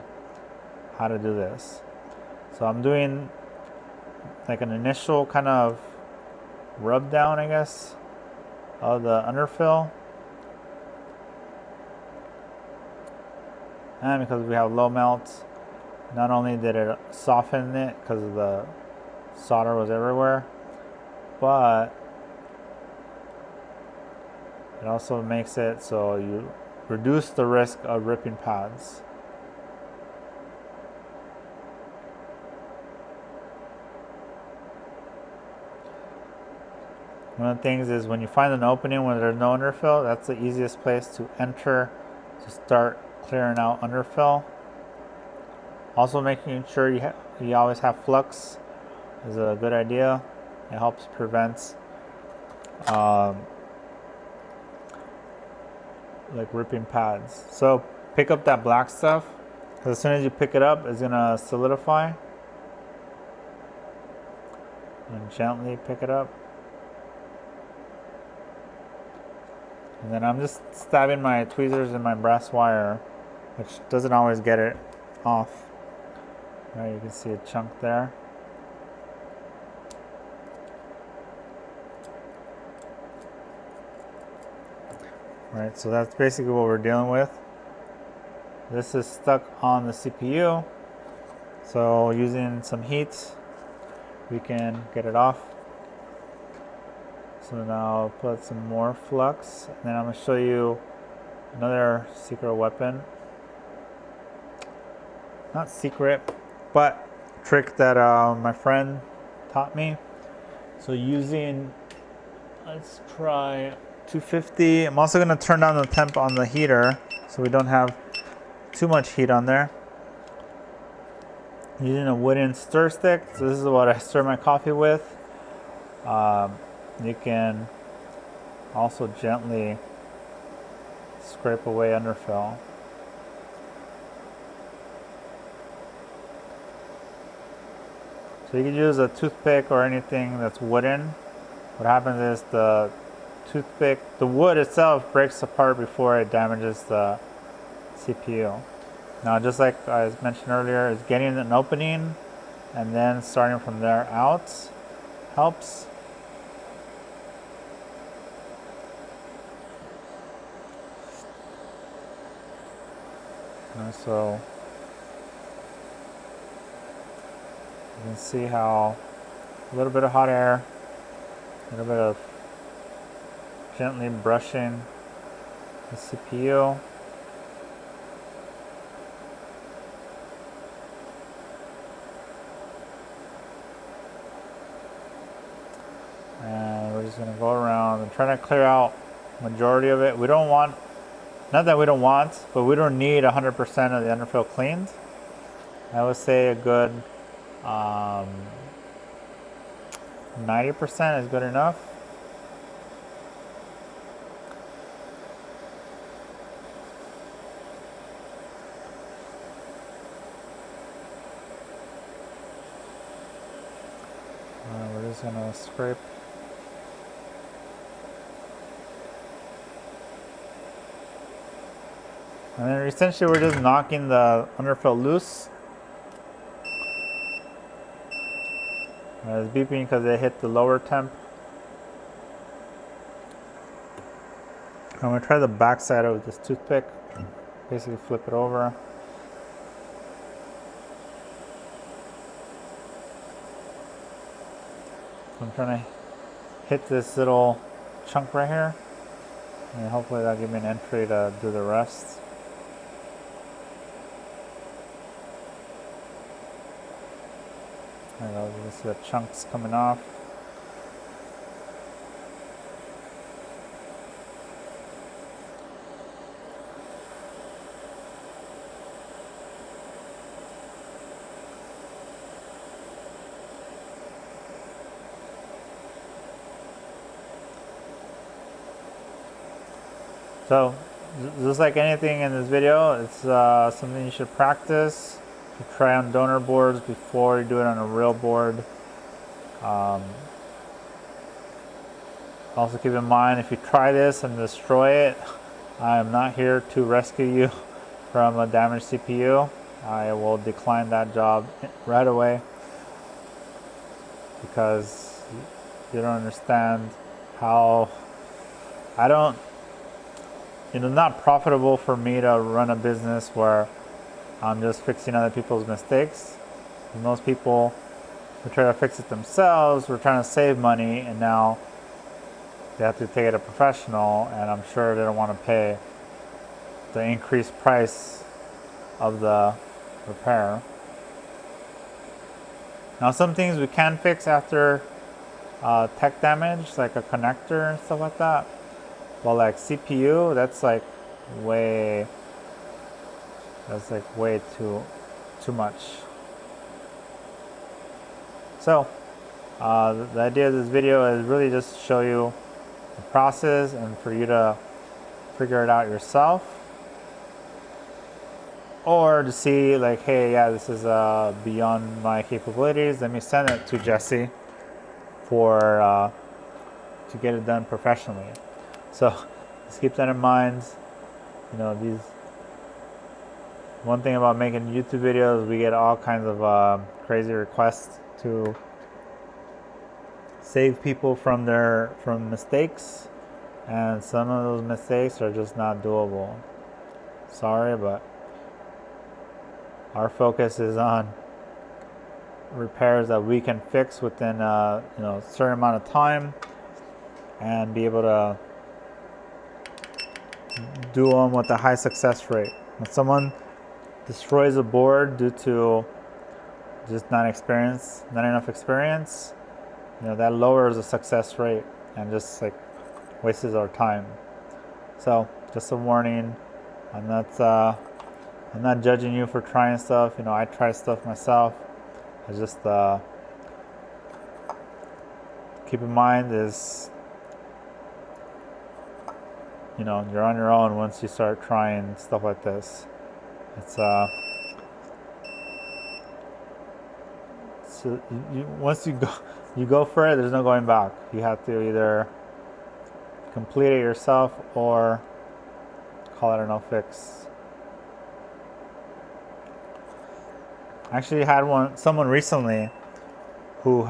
how to do this. So I'm doing like an initial kind of rub down, I guess, of the underfill. And because we have low melt, not only did it soften it because the solder was everywhere, but it also makes it so you reduce the risk of ripping pads. One of the things is when you find an opening where there's no underfill, that's the easiest place to enter to start clearing out underfill. Also making sure you always have flux is a good idea. It helps prevent like ripping pads. So pick up that black stuff, because as soon as you pick it up, it's gonna solidify. And gently pick it up. And then I'm just stabbing my tweezers in my brass wire, which doesn't always get it off. Right, you can see a chunk there. Right, so that's basically what we're dealing with. This is stuck on the CPU. So using some heat, we can get it off. So now I'll put some more flux, and then I'm going to show you another secret weapon. Not secret, but trick that my friend taught me. So using, let's try 250. I'm also going to turn down the temp on the heater so we don't have too much heat on there. Using a wooden stir stick. So this is what I stir my coffee with. You can also gently scrape away underfill. So you can use a toothpick or anything that's wooden. What happens is the toothpick, the wood itself breaks apart before it damages the CPU. Now, just like I mentioned earlier, is getting an opening and then starting from there out helps. And so you can see how a little bit of hot air, a little bit of gently brushing the CPU. And we're just going to go around and try to clear out majority of it. We don't want, not that we don't want, but we don't need 100% of the underfill cleaned. I would say a good 90% is good enough. We're just gonna scrape. And then essentially we're just knocking the underfill loose. It's beeping because it hit the lower temp. I'm going to try the back side of this toothpick. Basically flip it over. I'm trying to hit this little chunk right here. And hopefully that'll give me an entry to do the rest. There you go, you can see the chunks coming off. So, just like anything in this video, it's something you should practice. You try on donor boards before you do it on a real board. Also keep in mind, if you try this and destroy it, I am not here to rescue you from a damaged CPU. I will decline that job right away because you don't understand how it's not profitable for me to run a business where I'm just fixing other people's mistakes. Most people who try to fix it themselves, we're trying to save money, and now they have to take it to a professional, and I'm sure they don't want to pay the increased price of the repair. Now, some things we can fix after tech damage, like a connector and stuff like that. But like CPU, that's like way too much. So the idea of this video is really just to show you the process and for you to figure it out yourself, or to see like, hey, yeah, this is beyond my capabilities. Let me send it to Jesse for to get it done professionally. So just keep that in mind. One thing about making YouTube videos, we get all kinds of crazy requests to save people from mistakes, and some of those mistakes are just not doable. Sorry, but our focus is on repairs that we can fix within a certain amount of time, and be able to do them with a high success rate. When someone destroys a board due to just not enough experience, that lowers the success rate and just like wastes our time. So just a warning. I'm not judging you for trying stuff. I try stuff myself. It's just keep in mind is you're on your own once you start trying stuff like this. It's so once you go for it, there's no going back. You have to either complete it yourself or call it a no fix. I actually had someone recently who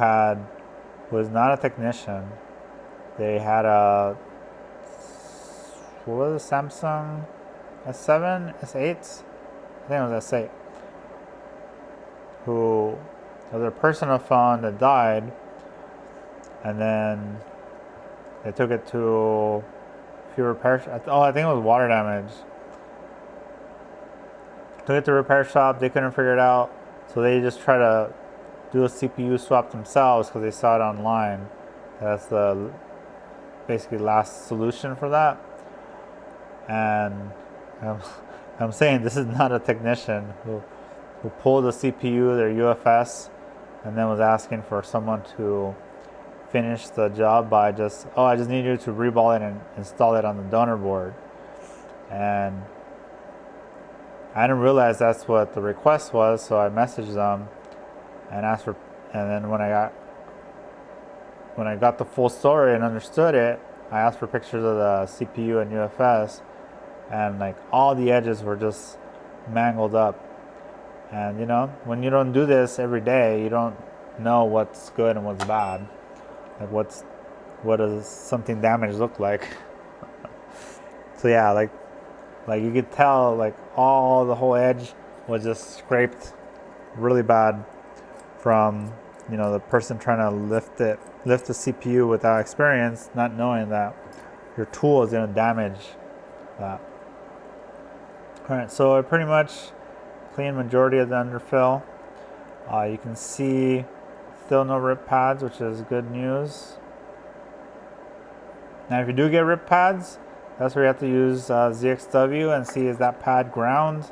was not a technician. They had what was it, Samsung S7, S8? I think it was S8. Who was a personal phone that died, and then they took it to a few repair shops. I think it was water damage. Took it to a repair shop, they couldn't figure it out, so they just tried to do a CPU swap themselves because they saw it online. That's the basically last solution for that. And I'm saying this is not a technician who pulled the CPU, their UFS, and then was asking for someone to finish the job by I just need you to reball it and install it on the donor board. And I didn't realize that's what the request was, so I messaged them and asked for, and then when I got the full story and understood it, I asked for pictures of the CPU and UFS, and like all the edges were just mangled up. And when you don't do this every day, you don't know what's good and what's bad. Like what does something damaged look like? So yeah, like you could tell, like the whole edge was just scraped really bad from the person trying to lift the CPU without experience, not knowing that your tool is going to damage that. All right, so I pretty much clean majority of the underfill. You can see still no rip pads, which is good news. Now if you do get rip pads, that's where you have to use ZXW and see, is that pad ground?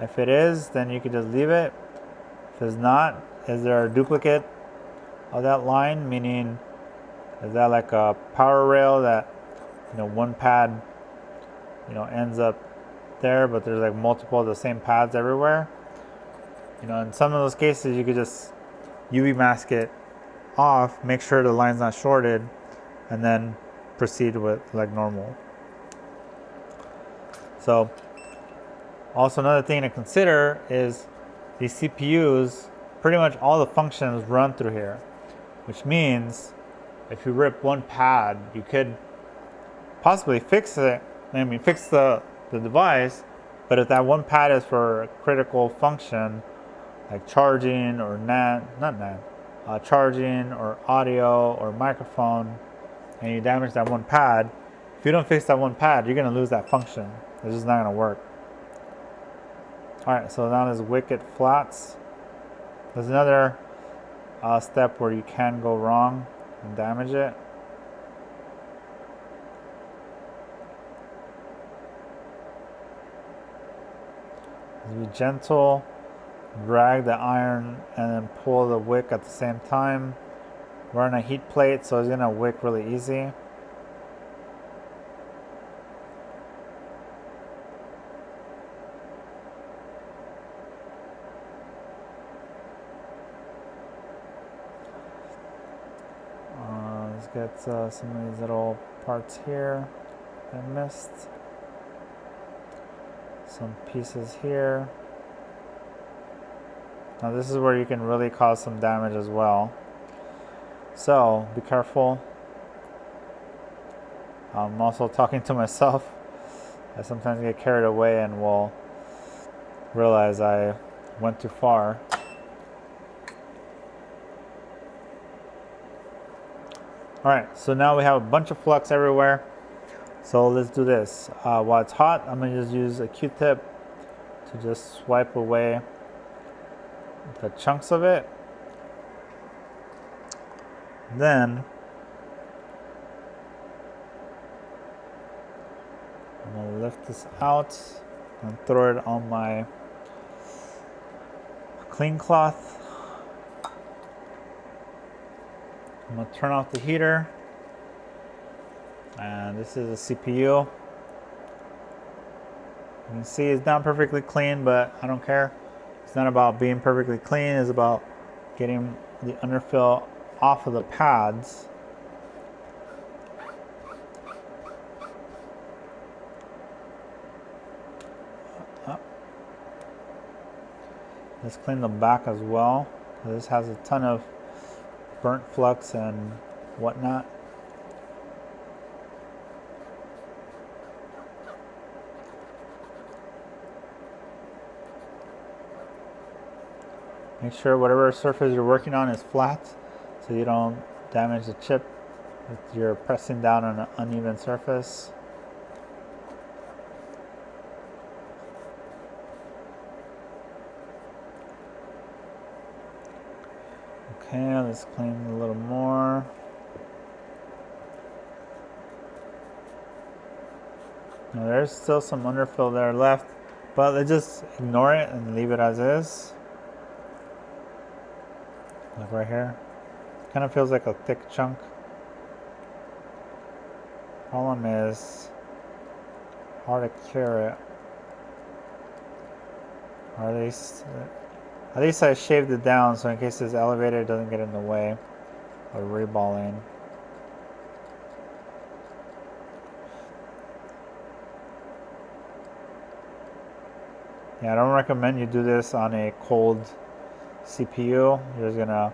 If it is, then you can just leave it. If it's not, is there a duplicate of that line? Meaning, is that like a power rail that one pad ends up there, but there's like multiple of the same pads everywhere? In some of those cases, you could just UV mask it off, make sure the line's not shorted, and then proceed with like normal. So also another thing to consider is these CPUs, pretty much all the functions run through here, which means if you rip one pad, you could possibly fix it, fix the device, but if that one pad is for a critical function like charging or charging or audio or microphone, and you damage that one pad, if you don't fix that one pad, you're going to lose that function. It's just not going to work. Alright, so now there's wicket flats. There's another step where you can go wrong and damage it. Be gentle, drag the iron, and then pull the wick at the same time. We're on a heat plate, so it's going to wick really easy. Let's get some of these little parts here I missed. Some pieces here. Now this is where you can really cause some damage as well. So be careful. I'm also talking to myself. I sometimes get carried away and will realize I went too far. All right, so now we have a bunch of flux everywhere. So let's do this. While it's hot, I'm gonna just use a Q-tip to just swipe away the chunks of it. Then I'm gonna lift this out and throw it on my clean cloth. I'm gonna turn off the heater, and this is a CPU. You can see it's not perfectly clean, but I don't care. It's not about being perfectly clean, it's about getting the underfill off of the pads. Let's clean the back as well. This has a ton of burnt flux and whatnot. Make sure whatever surface you're working on is flat so you don't damage the chip if you're pressing down on an uneven surface. Okay, let's clean a little more. Now there's still some underfill there left, but let's just ignore it and leave it as is. Like right here. Kind of feels like a thick chunk. Problem is hard to clear it. Or at least I shaved it down so in case this elevator doesn't get in the way of reballing. Yeah, I don't recommend you do this on a cold CPU. You're just gonna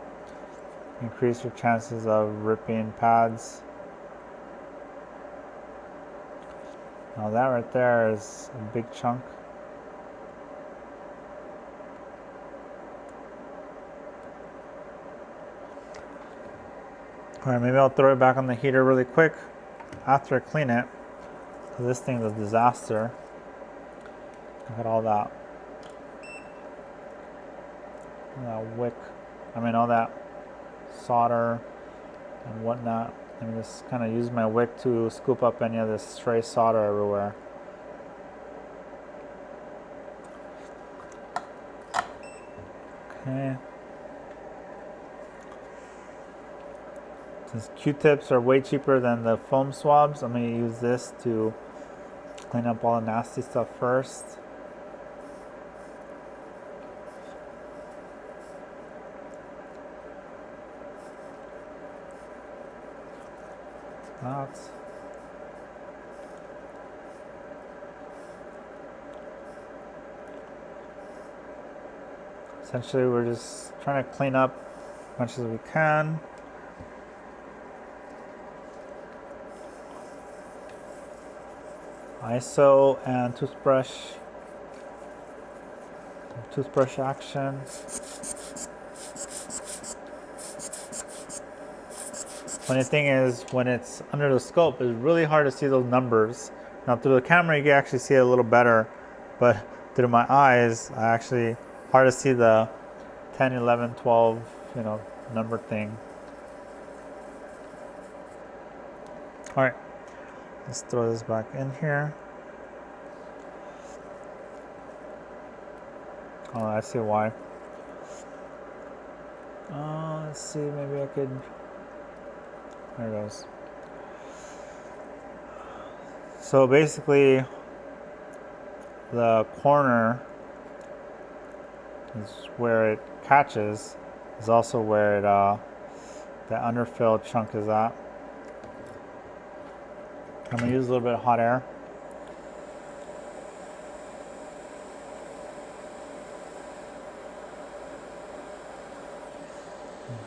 increase your chances of ripping pads. Now that right there is a big chunk. All right, maybe I'll throw it back on the heater really quick after I clean it, because this thing is a disaster. Look at all that wick, all that solder and whatnot. Let me just kind of use my wick to scoop up any of this stray solder everywhere. Okay. Since Q-tips are way cheaper than the foam swabs, I'm going to use this to clean up all the nasty stuff first. Out. Essentially, we're just trying to clean up as much as we can. ISO and toothbrush action. Funny thing is, when it's under the scope, it's really hard to see those numbers. Now through the camera, you can actually see it a little better, but through my eyes, hard to see the 10, 11, 12, number thing. All right, let's throw this back in here. Oh, I see why. Let's see, maybe I could. There it goes. So basically, the corner is where it catches, is also where the underfill chunk is at. I'm gonna use a little bit of hot air.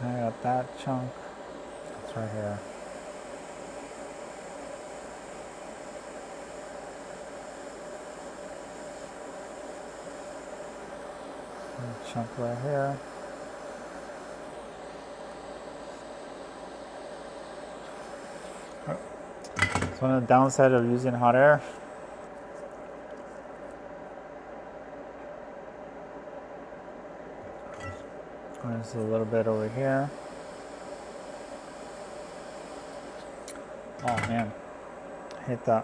Okay, I got that chunk. It's right here. And chunk right here. one of the downsides of using hot air. There's a little bit over here. Oh man, I hate that.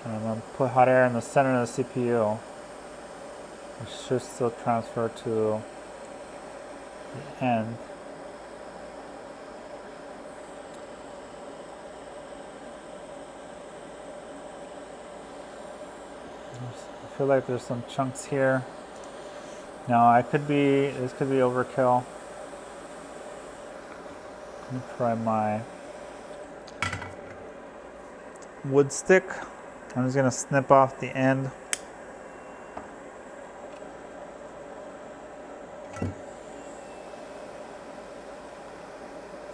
And I'm going to put hot air in the center of the CPU. It should still transfer to the end. I feel like there's some chunks here. Now this could be overkill. Let me try my wood stick. I'm just gonna snip off the end.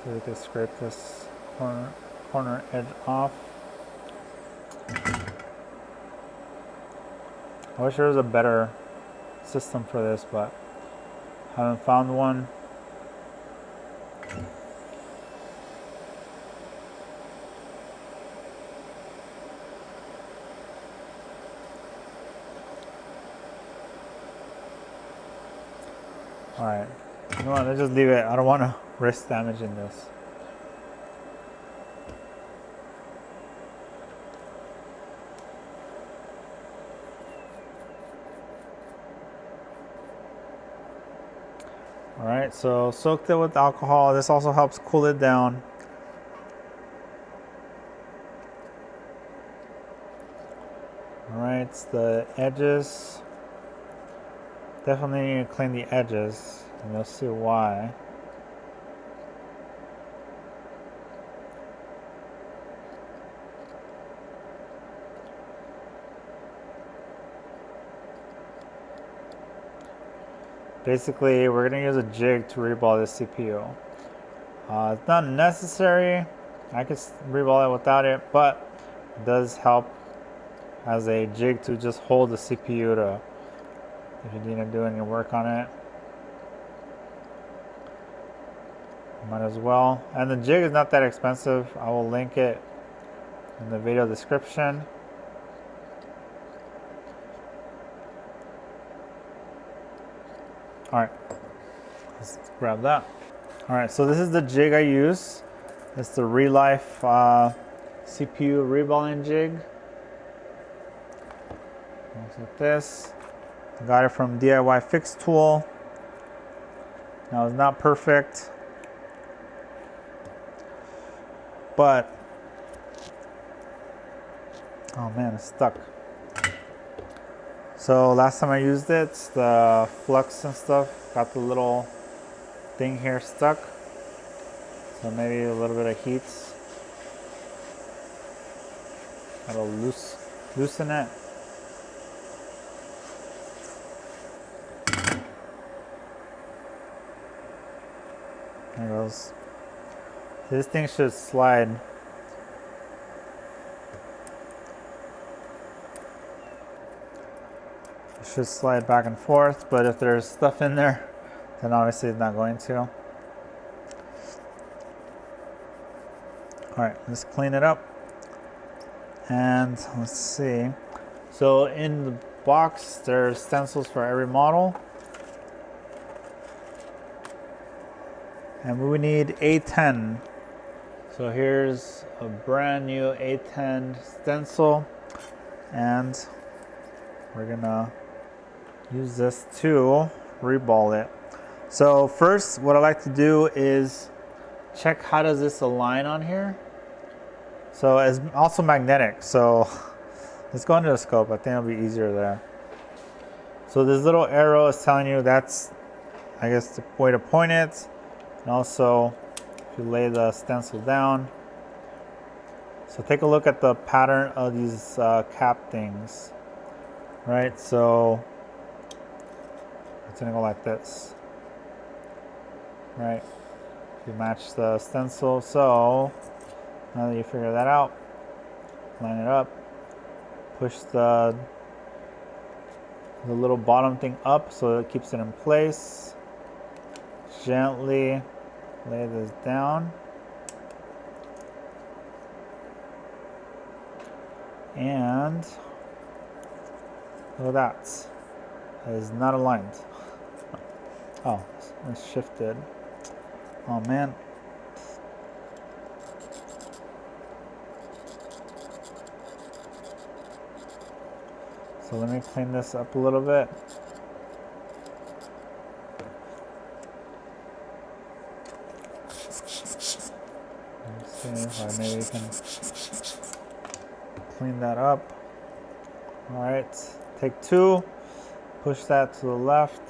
So we can scrape this corner edge off. I wish there was a better system for this, but haven't found one. Alright, you know what, let's just leave it. I don't want to risk damaging this. Alright, so soaked it with alcohol. This also helps cool it down. Alright, the edges. Definitely need to clean the edges, and you'll see why. Basically, we're going to use a jig to reball this CPU. It's not necessary. I could reball it without it, but it does help as a jig to just hold the CPU to, if you need to do any work on it. Might as well. And the jig is not that expensive. I will link it in the video description. All right, let's grab that. All right, so this is the jig I use. It's the Relife CPU Reballing jig. Looks like this. I got it from DIY Fix tool. Now it's not perfect, but oh man, it's stuck. So last time I used it, the flux and stuff got the little thing here stuck. So maybe a little bit of heat. That'll loosen it. There it goes. This thing should slide. Should slide back and forth, but if there's stuff in there, then obviously it's not going to. All right, let's clean it up. And let's see. So in the box, there's stencils for every model. And we need A10. So here's a brand new A10 stencil. And we're gonna use this to reball it. So first, what I like to do is check how does this align on here. So it's also magnetic, so let's go into the scope. I think it'll be easier there. So this little arrow is telling you that's, I guess, the way to point it. And also, if you lay the stencil down. So take a look at the pattern of these cap things. Right, so it's gonna go like this. Right, you match the stencil. So now that you figure that out, line it up, push the the little bottom thing up so it keeps it in place. Gently lay this down. And look at that. It is not aligned. Oh, it's shifted. Oh man. So let me clean this up a little bit. Let's see if I maybe can clean that up. All right, take 2, push that to the left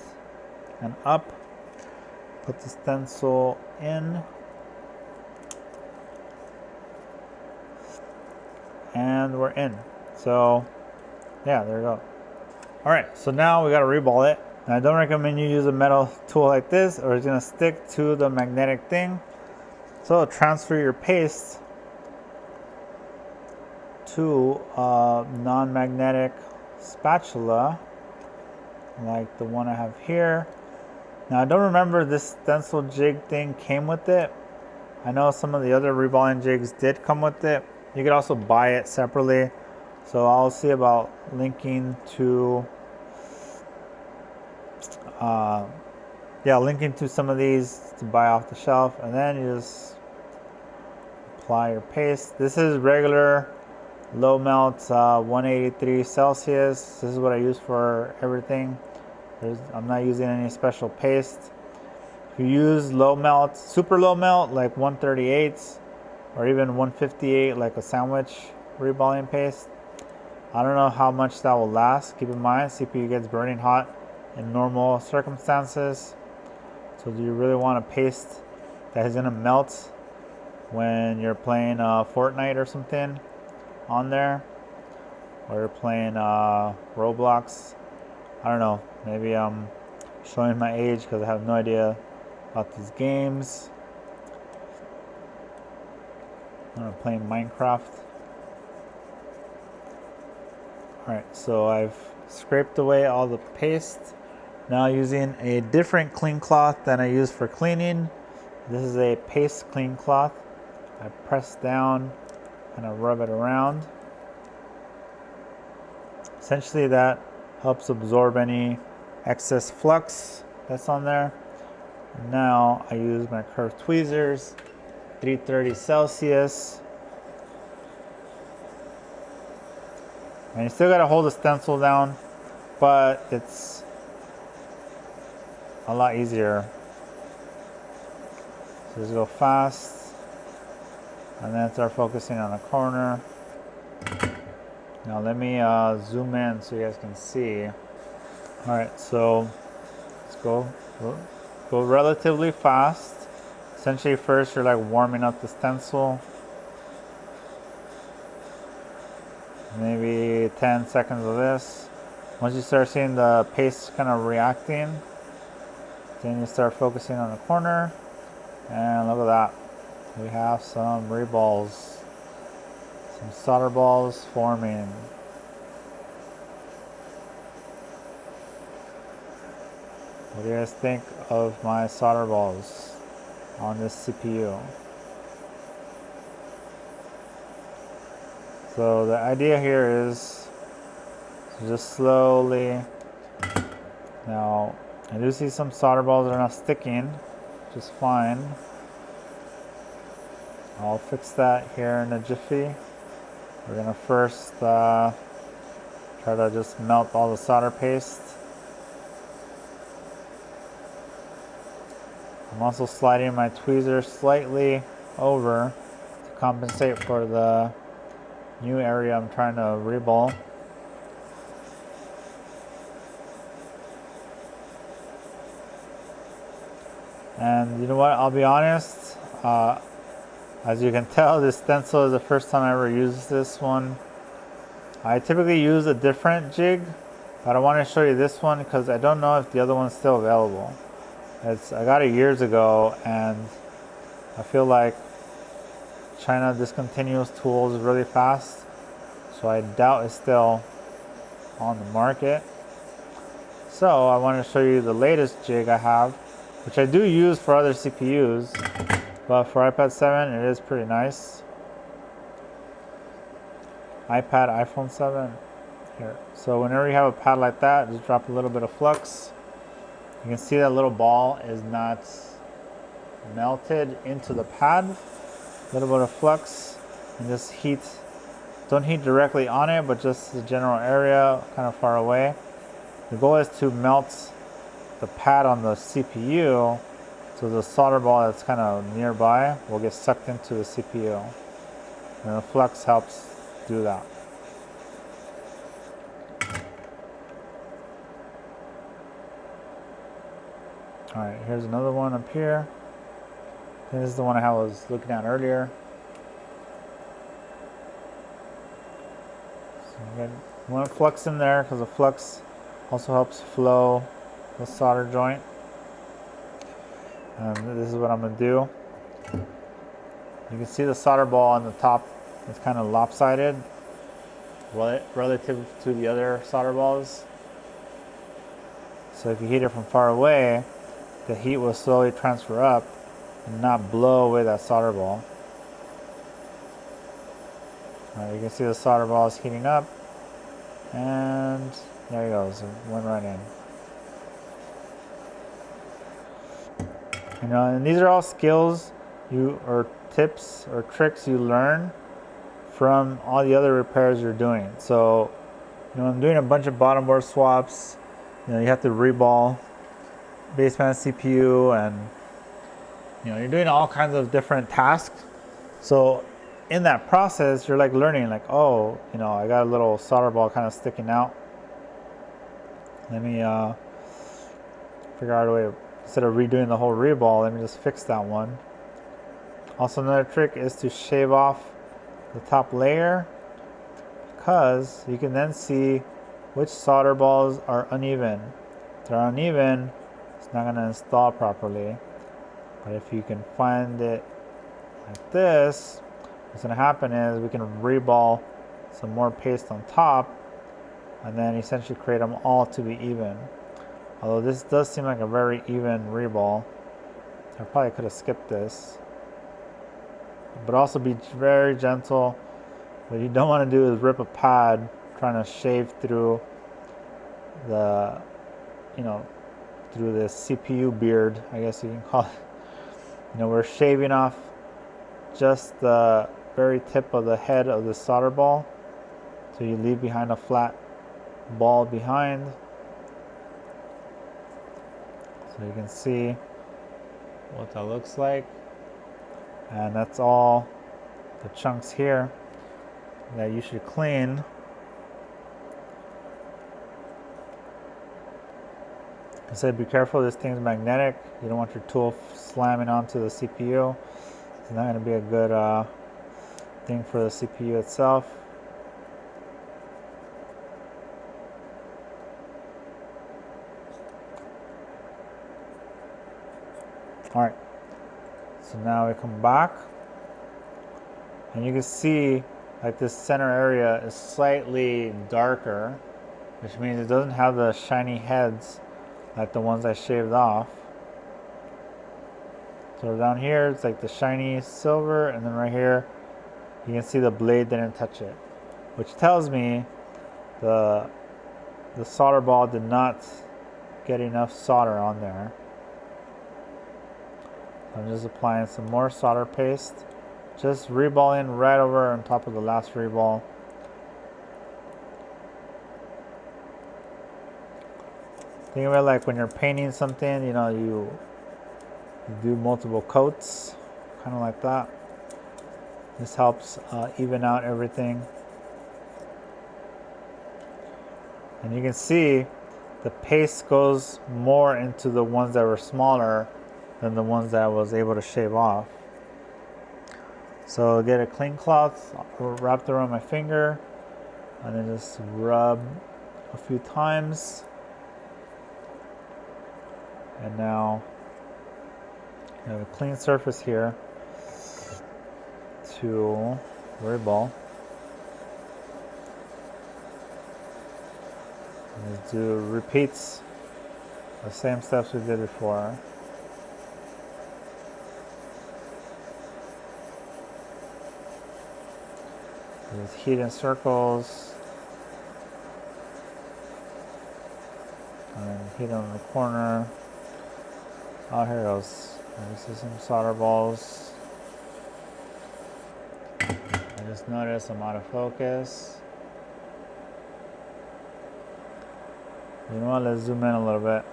and up. Put the stencil in. And we're in. So yeah, there we go. All right, so now we got to reball it. And I don't recommend you use a metal tool like this or it's gonna stick to the magnetic thing. So transfer your paste to a non-magnetic spatula like the one I have here. Now I don't remember this stencil jig thing came with it. I know some of the other reballing jigs did come with it. You could also buy it separately. So I'll see about linking to linking to some of these to buy off the shelf, and then you just apply your paste. This is regular low melt 183 Celsius. This is what I use for everything. I'm not using any special paste. If you use low melt, super low melt like 138 or even 158 like a sandwich reballing paste, I don't know how much that will last. Keep in mind, CPU gets burning hot in normal circumstances. So do you really want a paste that is gonna melt when you're playing Fortnite or something on there? Or you're playing Roblox? I don't know, maybe I'm showing my age because I have no idea about these games. I'm playing Minecraft. Alright, so I've scraped away all the paste. Now using a different clean cloth than I use for cleaning. This is a paste clean cloth. I press down and I rub it around. Essentially that helps absorb any excess flux that's on there. Now I use my curved tweezers, 330 Celsius. And you still gotta hold the stencil down, but it's a lot easier. So just go fast, and then start focusing on the corner. Now let me zoom in so you guys can see. All right, so let's go relatively fast. Essentially first you're like warming up the stencil. Maybe 10 seconds of this. Once you start seeing the paste kind of reacting, then you start focusing on the corner. And look at that. We have some reballs. Some solder balls forming. What do you guys think of my solder balls on this CPU? So the idea here is to just slowly, now I do see some solder balls that are not sticking, which is fine. I'll fix that here in a jiffy. We're gonna first try to just melt all the solder paste. I'm also sliding my tweezer slightly over to compensate for the new area I'm trying to reball. And you know what, I'll be honest, as you can tell, this stencil is the first time I ever used this one. I typically use a different jig, but I want to show you this one because I don't know if the other one's still available. I got it years ago, and I feel like China discontinues tools really fast, so I doubt it's still on the market. So I want to show you the latest jig I have, which I do use for other CPUs, but for iPad 7 it is pretty nice. iPad, iPhone 7. Here. So whenever you have a pad like that, just drop a little bit of flux. You can see that little ball is not melted into the pad. A little bit of flux and just heat. Don't heat directly on it, but just the general area, kind of far away. The goal is to melt the pad on the CPU, so the solder ball that's kind of nearby will get sucked into the CPU. And the flux helps do that. Alright, here's another one up here. This is the one I was looking at earlier. So you want flux in there because the flux also helps flow the solder joint. And this is what I'm going to do. You can see the solder ball on the top is kind of lopsided relative to the other solder balls. So if you heat it from far away, the heat will slowly transfer up and not blow away that solder ball. You can see the solder ball is heating up, and there it goes, it went right in. And these are all skills or tips or tricks you learn from all the other repairs you're doing. So, I'm doing a bunch of bottom board swaps. You have to reball baseband CPU, and you're doing all kinds of different tasks. So in that process, you're like learning, like, oh, I got a little solder ball kind of sticking out. Let me figure out a way, instead of redoing the whole reball, let me just fix that one. Also, another trick is to shave off the top layer, because you can then see which solder balls are uneven. If they're uneven, it's not going to install properly. But if you can find it like this, what's going to happen is we can reball some more paste on top and then essentially create them all to be even. Although this does seem like a very even reball, I probably could have skipped this. But also be very gentle. What you don't want to do is rip a pad trying to shave through the, through the CPU beard, I guess you can call it. We're shaving off just the very tip of the head of the solder ball, so you leave behind a flat ball behind. So you can see what that looks like. And that's all the chunks here that you should clean. I said be careful, this thing's magnetic. You don't want your tool slamming onto the CPU. It's not going to be a good thing for the CPU itself. Alright, so now we come back, and you can see like this center area is slightly darker, which means it doesn't have the shiny heads like the ones I shaved off. So down here it's like the shiny silver, and then right here you can see the blade didn't touch it, which tells me the solder ball did not get enough solder on there. I'm just applying some more solder paste, just reballing right over on top of the last reball. Think of it like when you're painting something, you do multiple coats, kind of like that. This helps even out everything. And you can see the paste goes more into the ones that were smaller than the ones that I was able to shave off. So get a clean cloth wrapped around my finger, and then just rub a few times. And now I have a clean surface here to Reball. Let's do repeats The same steps we did before. Just heat in circles. And then heat on the corner. Oh, here it goes. This is some solder balls. I just noticed I'm out of focus. You know what, let's zoom in a little bit.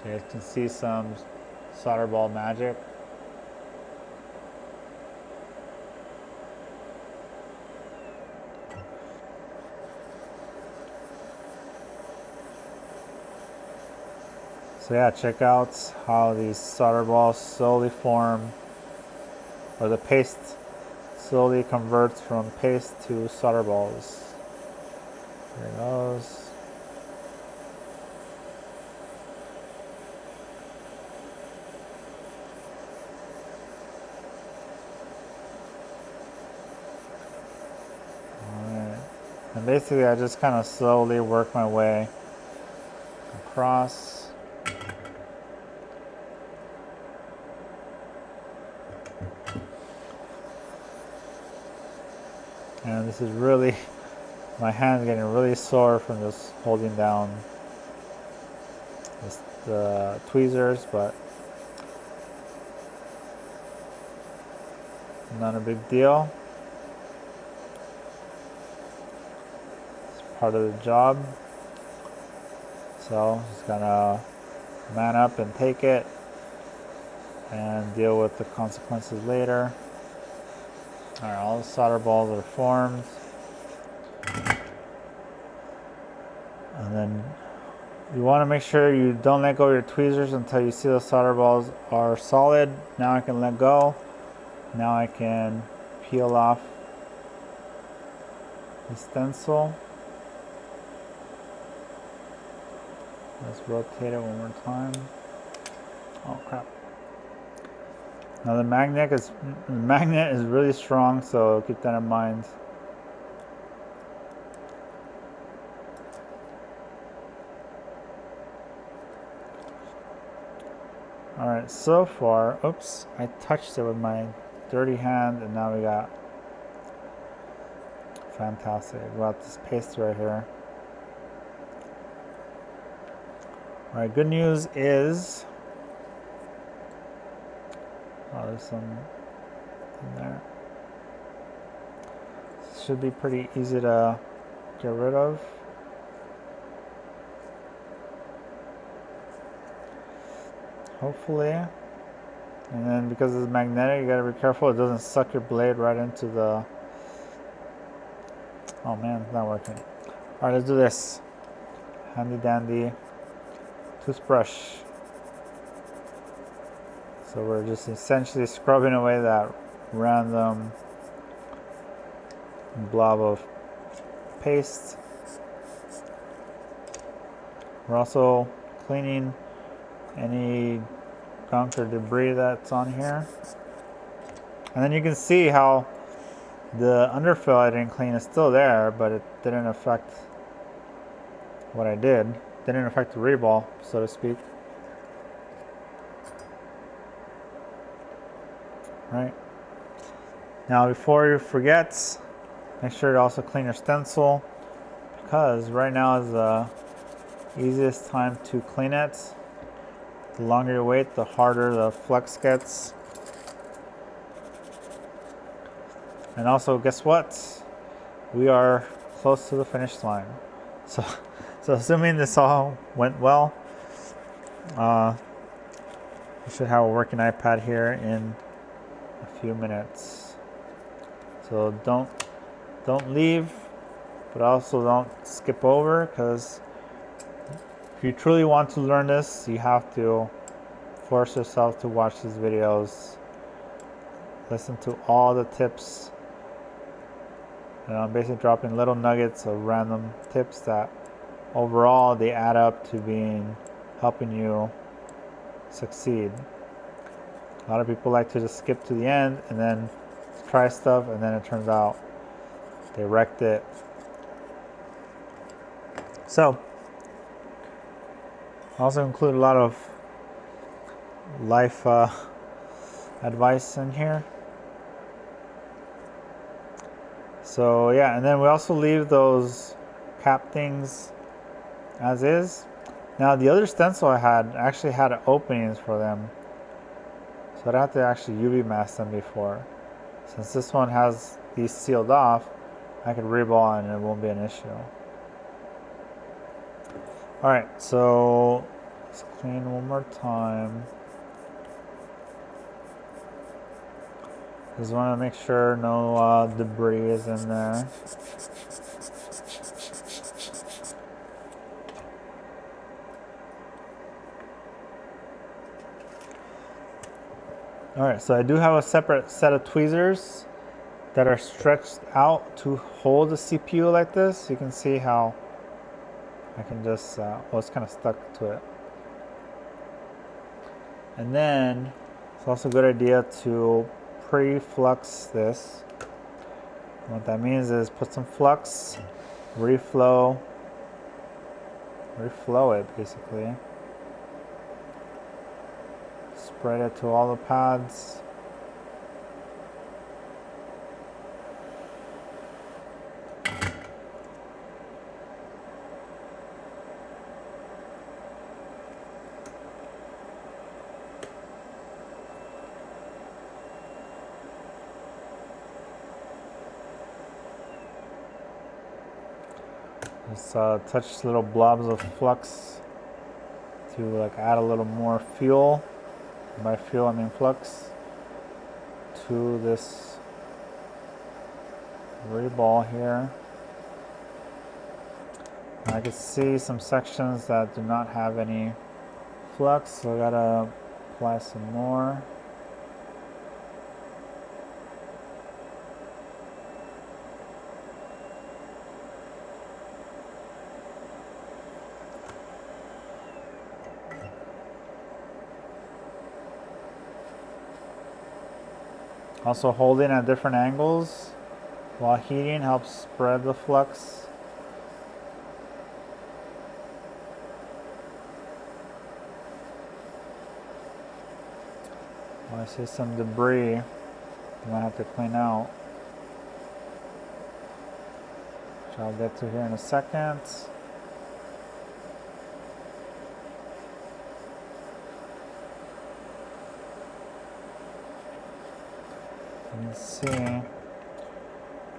So you guys can see some solder ball magic. So yeah, check out how these solder balls slowly form, or the paste slowly converts from paste to solder balls. There it goes. Alright. And basically I just kind of slowly work my way across. And this is really, my hand's getting really sore from just holding down the tweezers, but not a big deal. It's part of the job. So just gonna man up and take it and deal with the consequences later. Alright, all the solder balls are formed. And then you want to make sure you don't let go of your tweezers until you see the solder balls are solid. Now I can let go. Now I can peel off the stencil. Let's rotate it one more time. Oh crap. Now the magnet is really strong, so keep that in mind. Alright, so far, oops, I touched it with my dirty hand, and now we got fantastic. We got this paste right here. Alright, good news is, oh, there's some in there. This should be pretty easy to get rid of. Hopefully. And then because it's magnetic, you gotta be careful it doesn't suck your blade right into the... Oh man, it's not working. Alright, let's do this. Handy dandy toothbrush. So we're just essentially scrubbing away that random blob of paste. We're also cleaning any gunk or debris that's on here. And then you can see how the underfill I didn't clean is still there, but it didn't affect what I did. Didn't affect the reball, so to speak. Right. Now before you forget, make sure to also clean your stencil, because right now is the easiest time to clean it. The longer you wait, the harder the flux gets. And also, guess what? We are close to the finish line. So assuming this all went well, we should have a working iPad here in a few minutes. So don't leave, but also don't skip over, because if you truly want to learn this, you have to force yourself to watch these videos, listen to all the tips, and I'm basically dropping little nuggets of random tips that overall they add up to helping you succeed. A lot of people like to just skip to the end and then try stuff, and then it turns out they wrecked it. So I also include a lot of life advice in here. So yeah, and then we also leave those cap things as is. Now the other stencil I had actually had openings for them, so I'd have to actually UV mask them before. Since this one has these sealed off, I could reball and it won't be an issue. Alright, so let's clean one more time. Just want to make sure no debris is in there. Alright, so I do have a separate set of tweezers that are stretched out to hold the CPU like this. You can see how I can just, well, it's kind of stuck to it. And then it's also a good idea to pre-flux this. What that means is put some flux, reflow it basically. Spread it to all the pads. Just touch little blobs of flux to like add a little more fuel. By fuel I mean flux to this reball here. I can see some sections that do not have any flux, so I gotta apply some more. Also holding at different angles while heating helps spread the flux. I see some debris I might have to clean out, which I'll get to here in a second. Let's see.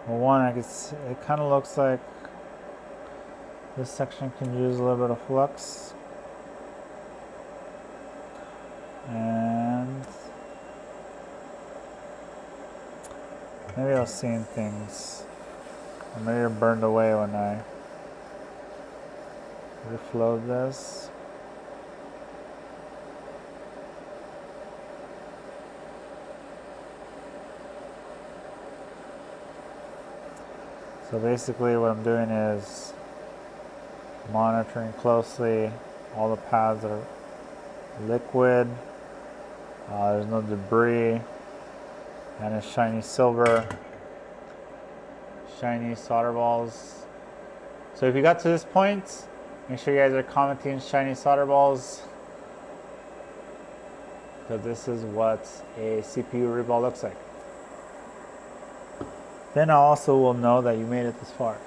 Well, one, I can see, it kind of looks like this section can use a little bit of flux. And maybe I was seeing things. Or maybe it burned away when I reflowed this. So basically what I'm doing is monitoring closely all the pads that are liquid, there's no debris, and it's shiny silver, shiny solder balls. So if you got to this point, make sure you guys are commenting shiny solder balls, because this is what a CPU Reball looks like. Then I also will know that you made it this far.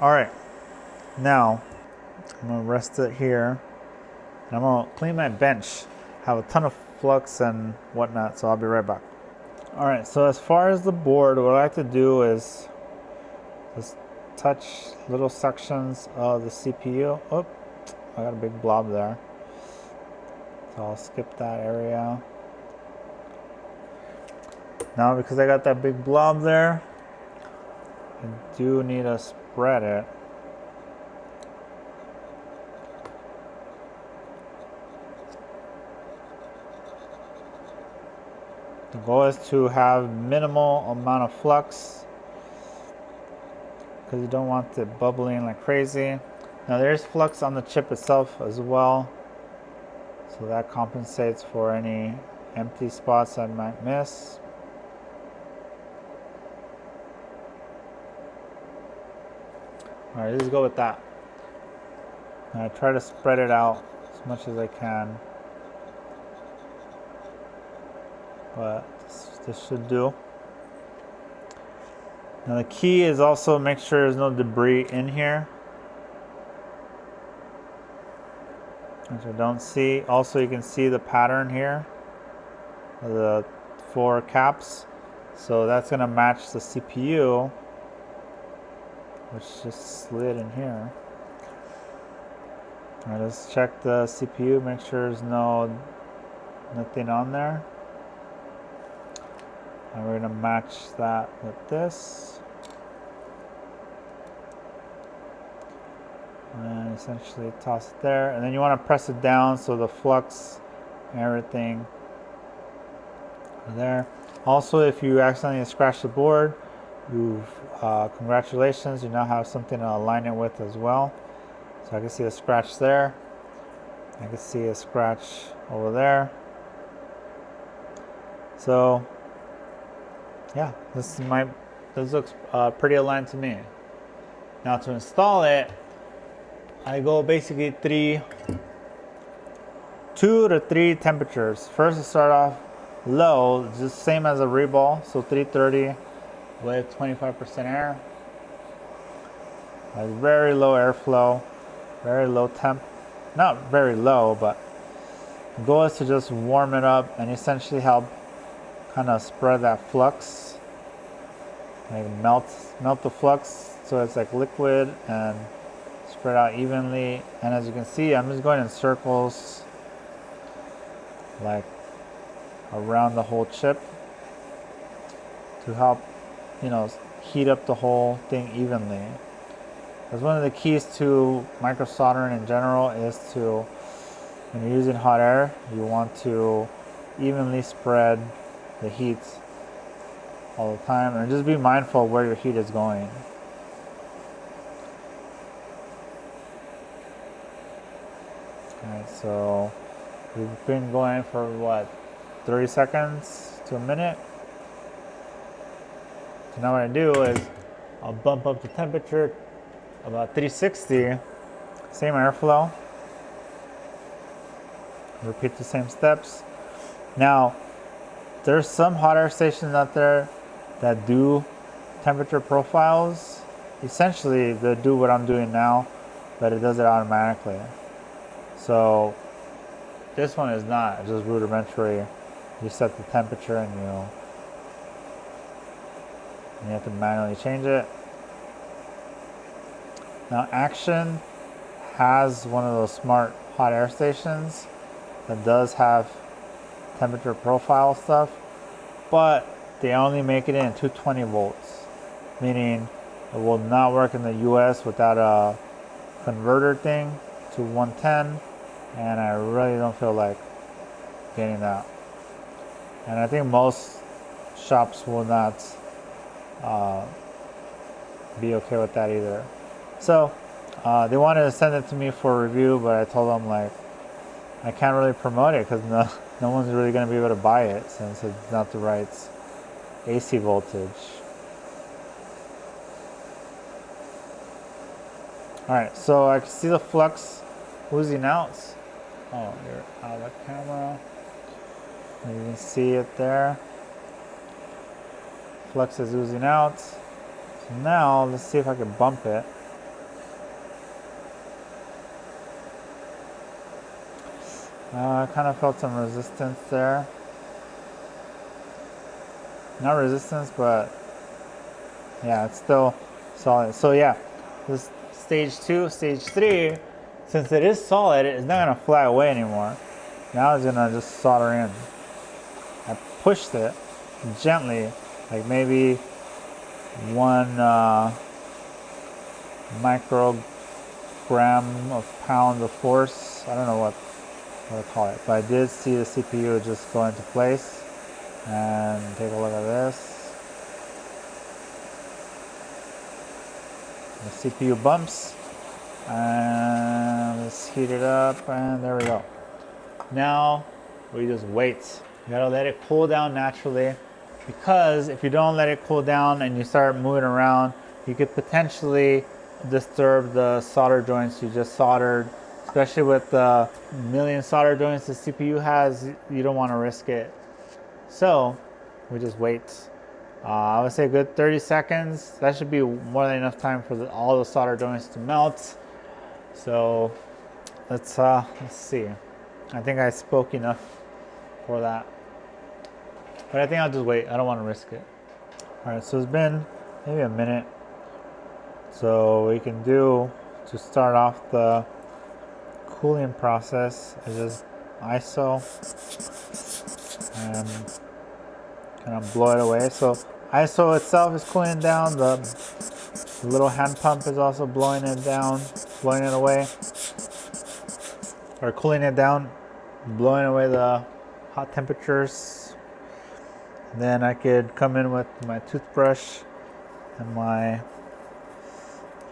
Alright, now I'm going to rest it here. And I'm going to clean my bench. I have a ton of flux and whatnot, so I'll be right back. Alright, so as far as the board, what I like to do is just touch little sections of the CPU. Oh, I got a big blob there. So I'll skip that area. Now, because I got that big blob there, I do need to spread it. The goal is to have minimal amount of flux, because you don't want it bubbling like crazy. Now there's flux on the chip itself as well, so that compensates for any empty spots I might miss. Alright, let's go with that. And I try to spread it out as much as I can. But this should do. Now the key is also make sure there's no debris in here, which I don't see. Also, you can see the pattern here, the 4 caps. So that's gonna match the CPU, which just slid in here. All right, let's check the CPU, make sure there's nothing on there. And we're gonna match that with this. And essentially toss it there. And then you wanna press it down so the flux and everything are there. Also, if you accidentally scratch the board, congratulations, you now have something to align it with as well. So I can see a scratch there. I can see a scratch over there. So yeah, this looks pretty aligned to me. Now to install it, I go basically 2 to 3 temperatures. First, I start off low, just same as a Reball, so 330 with 25% air. Very low airflow, very low temp. Not very low, but the goal is to just warm it up and essentially help kind of spread that flux, like melt the flux so it's like liquid and spread out evenly. And as you can see, I'm just going in circles like around the whole chip to help, heat up the whole thing evenly. Because one of the keys to micro soldering in general is to, when you're using hot air, you want to evenly spread the heat all the time, and just be mindful of where your heat is going. Alright, so we've been going for what, 30 seconds to a minute. So now what I do is I'll bump up the temperature about 360, same airflow. Repeat the same steps. Now, there's some hot air stations out there that do temperature profiles. Essentially, they do what I'm doing now, but it does it automatically. So this one is not, it's just rudimentary. You set the temperature and you have to manually change it. Now Action has one of those smart hot air stations that does have temperature profile stuff, but they only make it in 220 volts, meaning it will not work in the US without a converter thing to 110, and I really don't feel like getting that. And I think most shops will not be okay with that either. So they wanted to send it to me for review, but I told them like I can't really promote it because no one's really going to be able to buy it since it's not the right AC voltage. Alright, so I can see the flux oozing out. Oh, you're out of the camera. You can see it there. Flux is oozing out. So now let's see if I can bump it. I kind of felt some resistance there. Not resistance, but yeah, it's still solid. So yeah, this stage 2, stage 3, since it is solid, it's not gonna fly away anymore. Now it's gonna just solder in. I pushed it gently, like maybe 1 microgram of pound of force. I don't know what to call it, but I did see the CPU just go into place. And take a look at this. The CPU bumps, and let's heat it up, and there we go. Now we just wait. You gotta let it cool down naturally, because if you don't let it cool down and you start moving around, you could potentially disturb the solder joints you just soldered especially with the million solder joints the CPU has, you don't want to risk it. So we just wait. I would say a good 30 seconds. That should be more than enough time for all the solder joints to melt. So let's see. I think I spoke enough for that. But I think I'll just wait. I don't want to risk it. All right, so it's been maybe a minute. So what you can do to start off the cooling process is just ISO and kind of blow it away. So ISO itself is cooling down. The little hand pump is also blowing it down, blowing it away, or cooling it down, blowing away the hot temperatures. And then I could come in with my toothbrush and my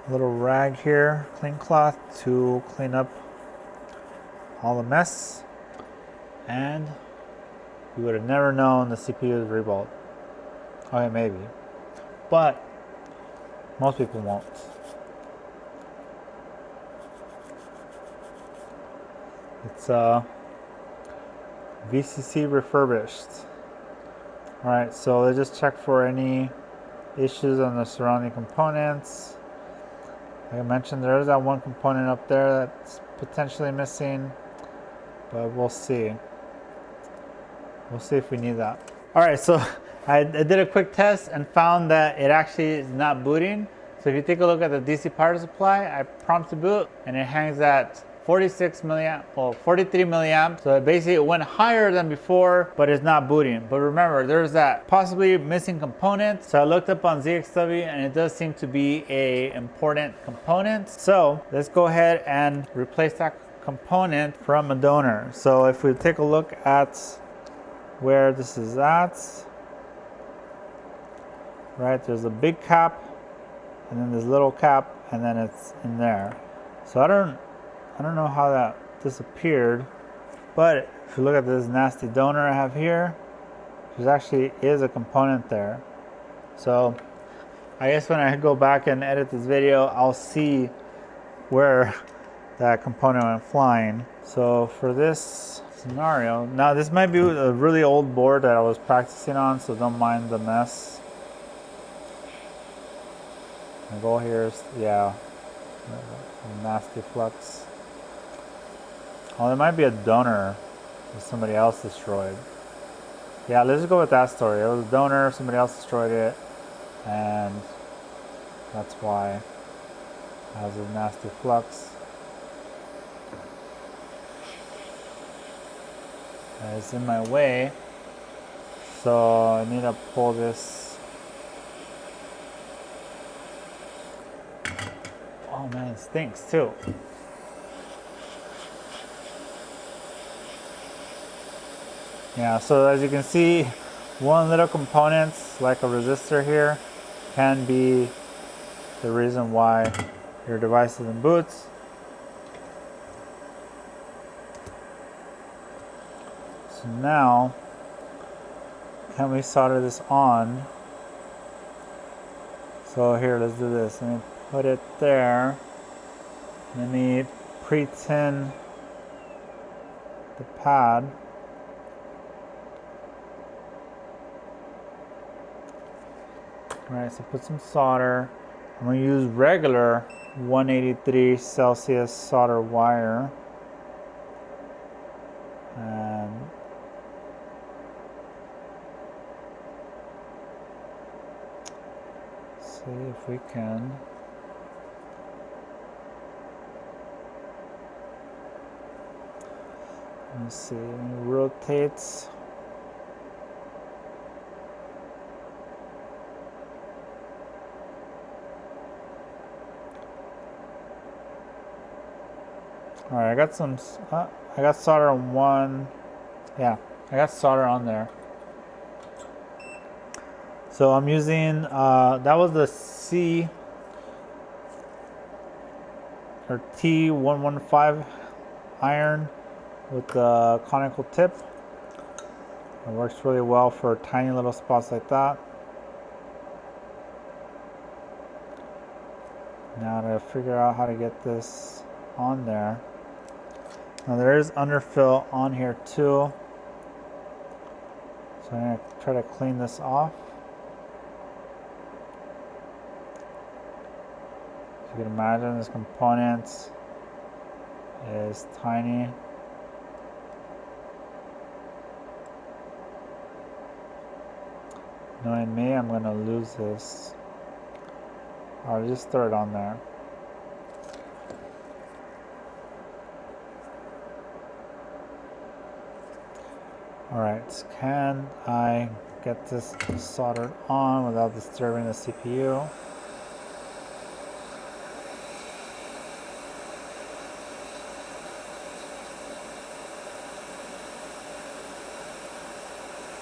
little rag here, clean cloth, to clean up all the mess. And you would have never known the CPU is reballed. Okay, maybe, but most people won't. It's VCC refurbished. All right, so let's just check for any issues on the surrounding components. Like I mentioned, there is that one component up there that's potentially missing, but we'll see. We'll see if we need that. All right, so I did a quick test and found that it actually is not booting. So if you take a look at the DC power supply, I prompt to boot and it hangs at 46 milliamp, well, 43 milliamp. So basically it went higher than before, but it's not booting. But remember, there's that possibly missing component. So I looked up on ZXW and it does seem to be a important component. So let's go ahead and replace that component from a donor. So if we take a look at where this is at, right, there's a big cap and then this little cap, and then it's in there. So I don't know how that disappeared, but if you look at this nasty donor I have here, there actually is a component there. So I guess when I go back and edit this video, I'll see where that component went flying. So for this scenario, now this might be a really old board that I was practicing on, so don't mind the mess. The goal here is, yeah, nasty flux. Oh, there might be a donor that somebody else destroyed. Yeah, let's just go with that story. It was a donor, somebody else destroyed it, and that's why it has a nasty flux. And it's in my way, so I need to pull this. Oh man, it stinks too. Yeah, so as you can see, one little component, like a resistor here, can be the reason why your device isn't boots. So now, can we solder this on? So here, let's do this. Let me put it there. Let me pre-tin the pad. Alright, so put some solder. I'm going to use regular 183 Celsius solder wire. And see if we can. Let's see, rotate. All right, I got some. I got solder on one. Yeah, I got solder on there. So I'm using. That was the C or T115 iron with the conical tip. It works really well for tiny little spots like that. Now to figure out how to get this on there. Now there is underfill on here too. So I'm going to try to clean this off. As you can imagine, this component is tiny. Knowing me, I'm going to lose this. I'll just throw it on there. Alright, can I get this soldered on without disturbing the CPU?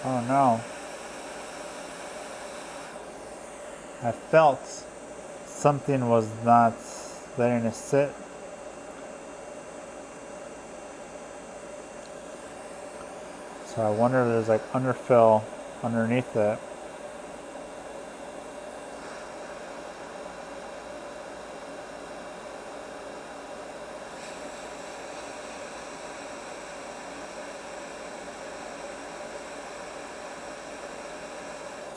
Oh no. I felt something was not letting it sit. So I wonder if there's like underfill underneath it.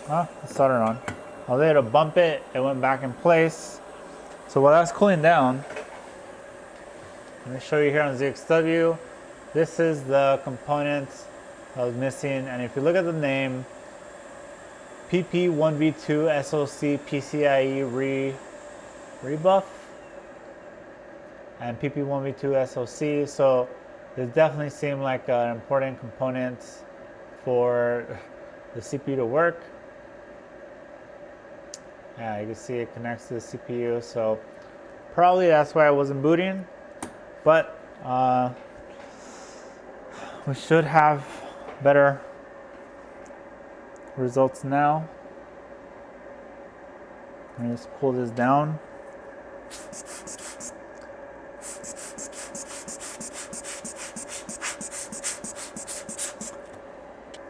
Ah, it's soldered on. I was able to bump it, it went back in place. So while that's cooling down, let me show you here on ZXW. This is the component that was missing, and if you look at the name, PP1V2 SoC PCIe rebuff and PP1V2 SoC. So this definitely seemed like an important component for the CPU to work. Yeah, you can see it connects to the CPU, so probably that's why I wasn't booting, but we should have better results now. Let me just pull this down.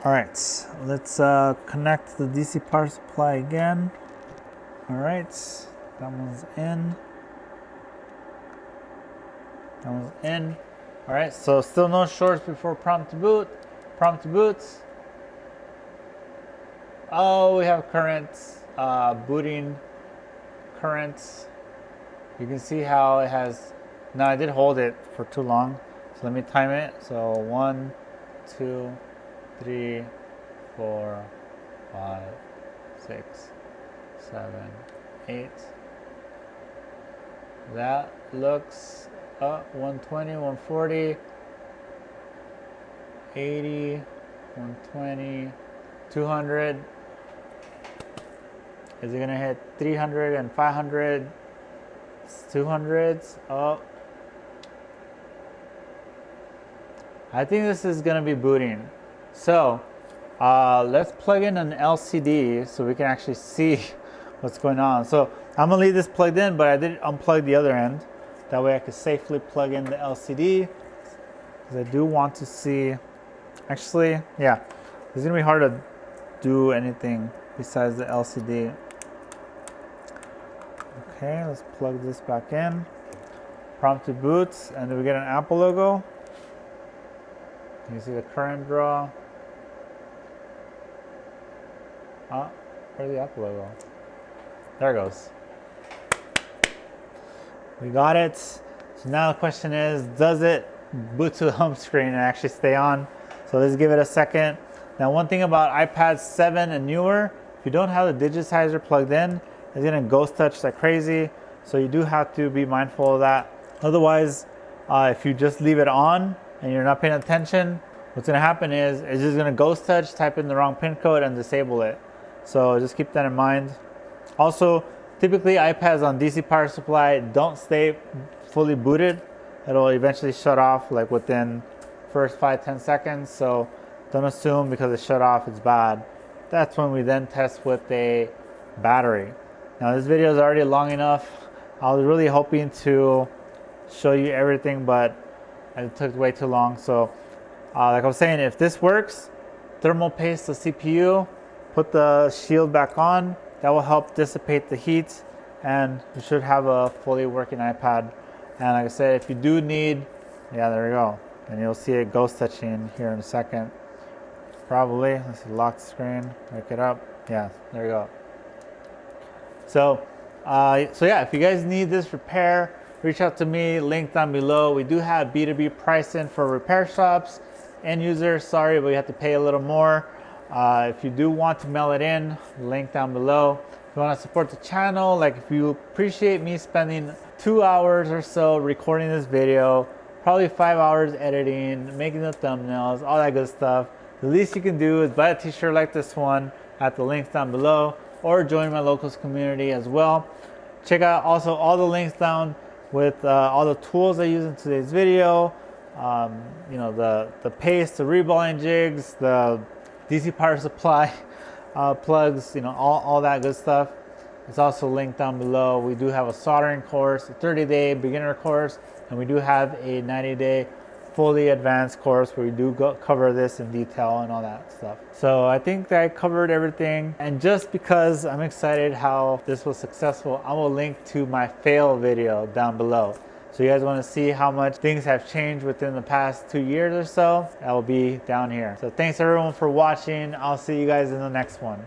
All right, let's connect the DC power supply again. All right, that one's in. That one's in. All right, so still no shorts before prompt to boot. Prompt to boot. Oh, we have current, booting current. You can see how it has, no, I did hold it for too long. So let me time it. So 1, 2, 3, 4, 5, 6, 7, 8. That looks 120, 140, 80, 120, 200. Is it gonna hit 300 and 500? 200s. Oh, I think this is gonna be booting. So let's plug in an LCD so we can actually see what's going on. So I'm gonna leave this plugged in, but I did unplug the other end. That way I could safely plug in the LCD, because I do want to see, actually, yeah, it's gonna be hard to do anything besides the LCD. Okay, let's plug this back in. Prompt to boot, and then we get an Apple logo. You see the current draw. Where's the Apple logo? There it goes. We got it. So now the question is, does it boot to the home screen and actually stay on? So let's give it a second. Now, one thing about iPad 7 and newer, if you don't have the digitizer plugged in, it's gonna ghost touch like crazy. So you do have to be mindful of that. Otherwise, if you just leave it on and you're not paying attention, what's gonna happen is it's just gonna ghost touch, type in the wrong pin code, and disable it. So just keep that in mind. Also, typically iPads on DC power supply don't stay fully booted. It'll eventually shut off like within first 5-10 seconds. So don't assume because it shut off it's bad. That's when we then test with a battery. Now this video is already long enough. I was really hoping to show you everything, but it took way too long. So like I was saying, if this works, thermal paste the CPU, put the shield back on. That will help dissipate the heat, and you should have a fully working iPad. And like I said, if you do need Yeah, there we go. And you'll see it ghost touching here in a second. Probably. Let's see, lock the screen, wake it up. Yeah, there we go. So yeah, if you guys need this repair, reach out to me, link down below. We do have B2B pricing for repair shops. End users, sorry, but you have to pay a little more. If you do want to mail it in, link down below. If you want to support the channel, like if you appreciate me spending 2 hours or so recording this video, probably 5 hours editing, making the thumbnails, all that good stuff, the least you can do is buy a t-shirt like this one at the links down below, or join my locals community as well. Check out also all the links down with all the tools I use in today's video. You know, the paste, the reballing jigs, the DC power supply plugs, you know, all that good stuff. It's also linked down below. We do have a soldering course, a 30-day beginner course, and we do have a 90-day fully advanced course where we do cover this in detail and all that stuff. So I think that I covered everything. And just because I'm excited how this was successful, I will link to my fail video down below. So you guys want to see how much things have changed within the past 2 years or so, that will be down here. So thanks everyone for watching. I'll see you guys in the next one.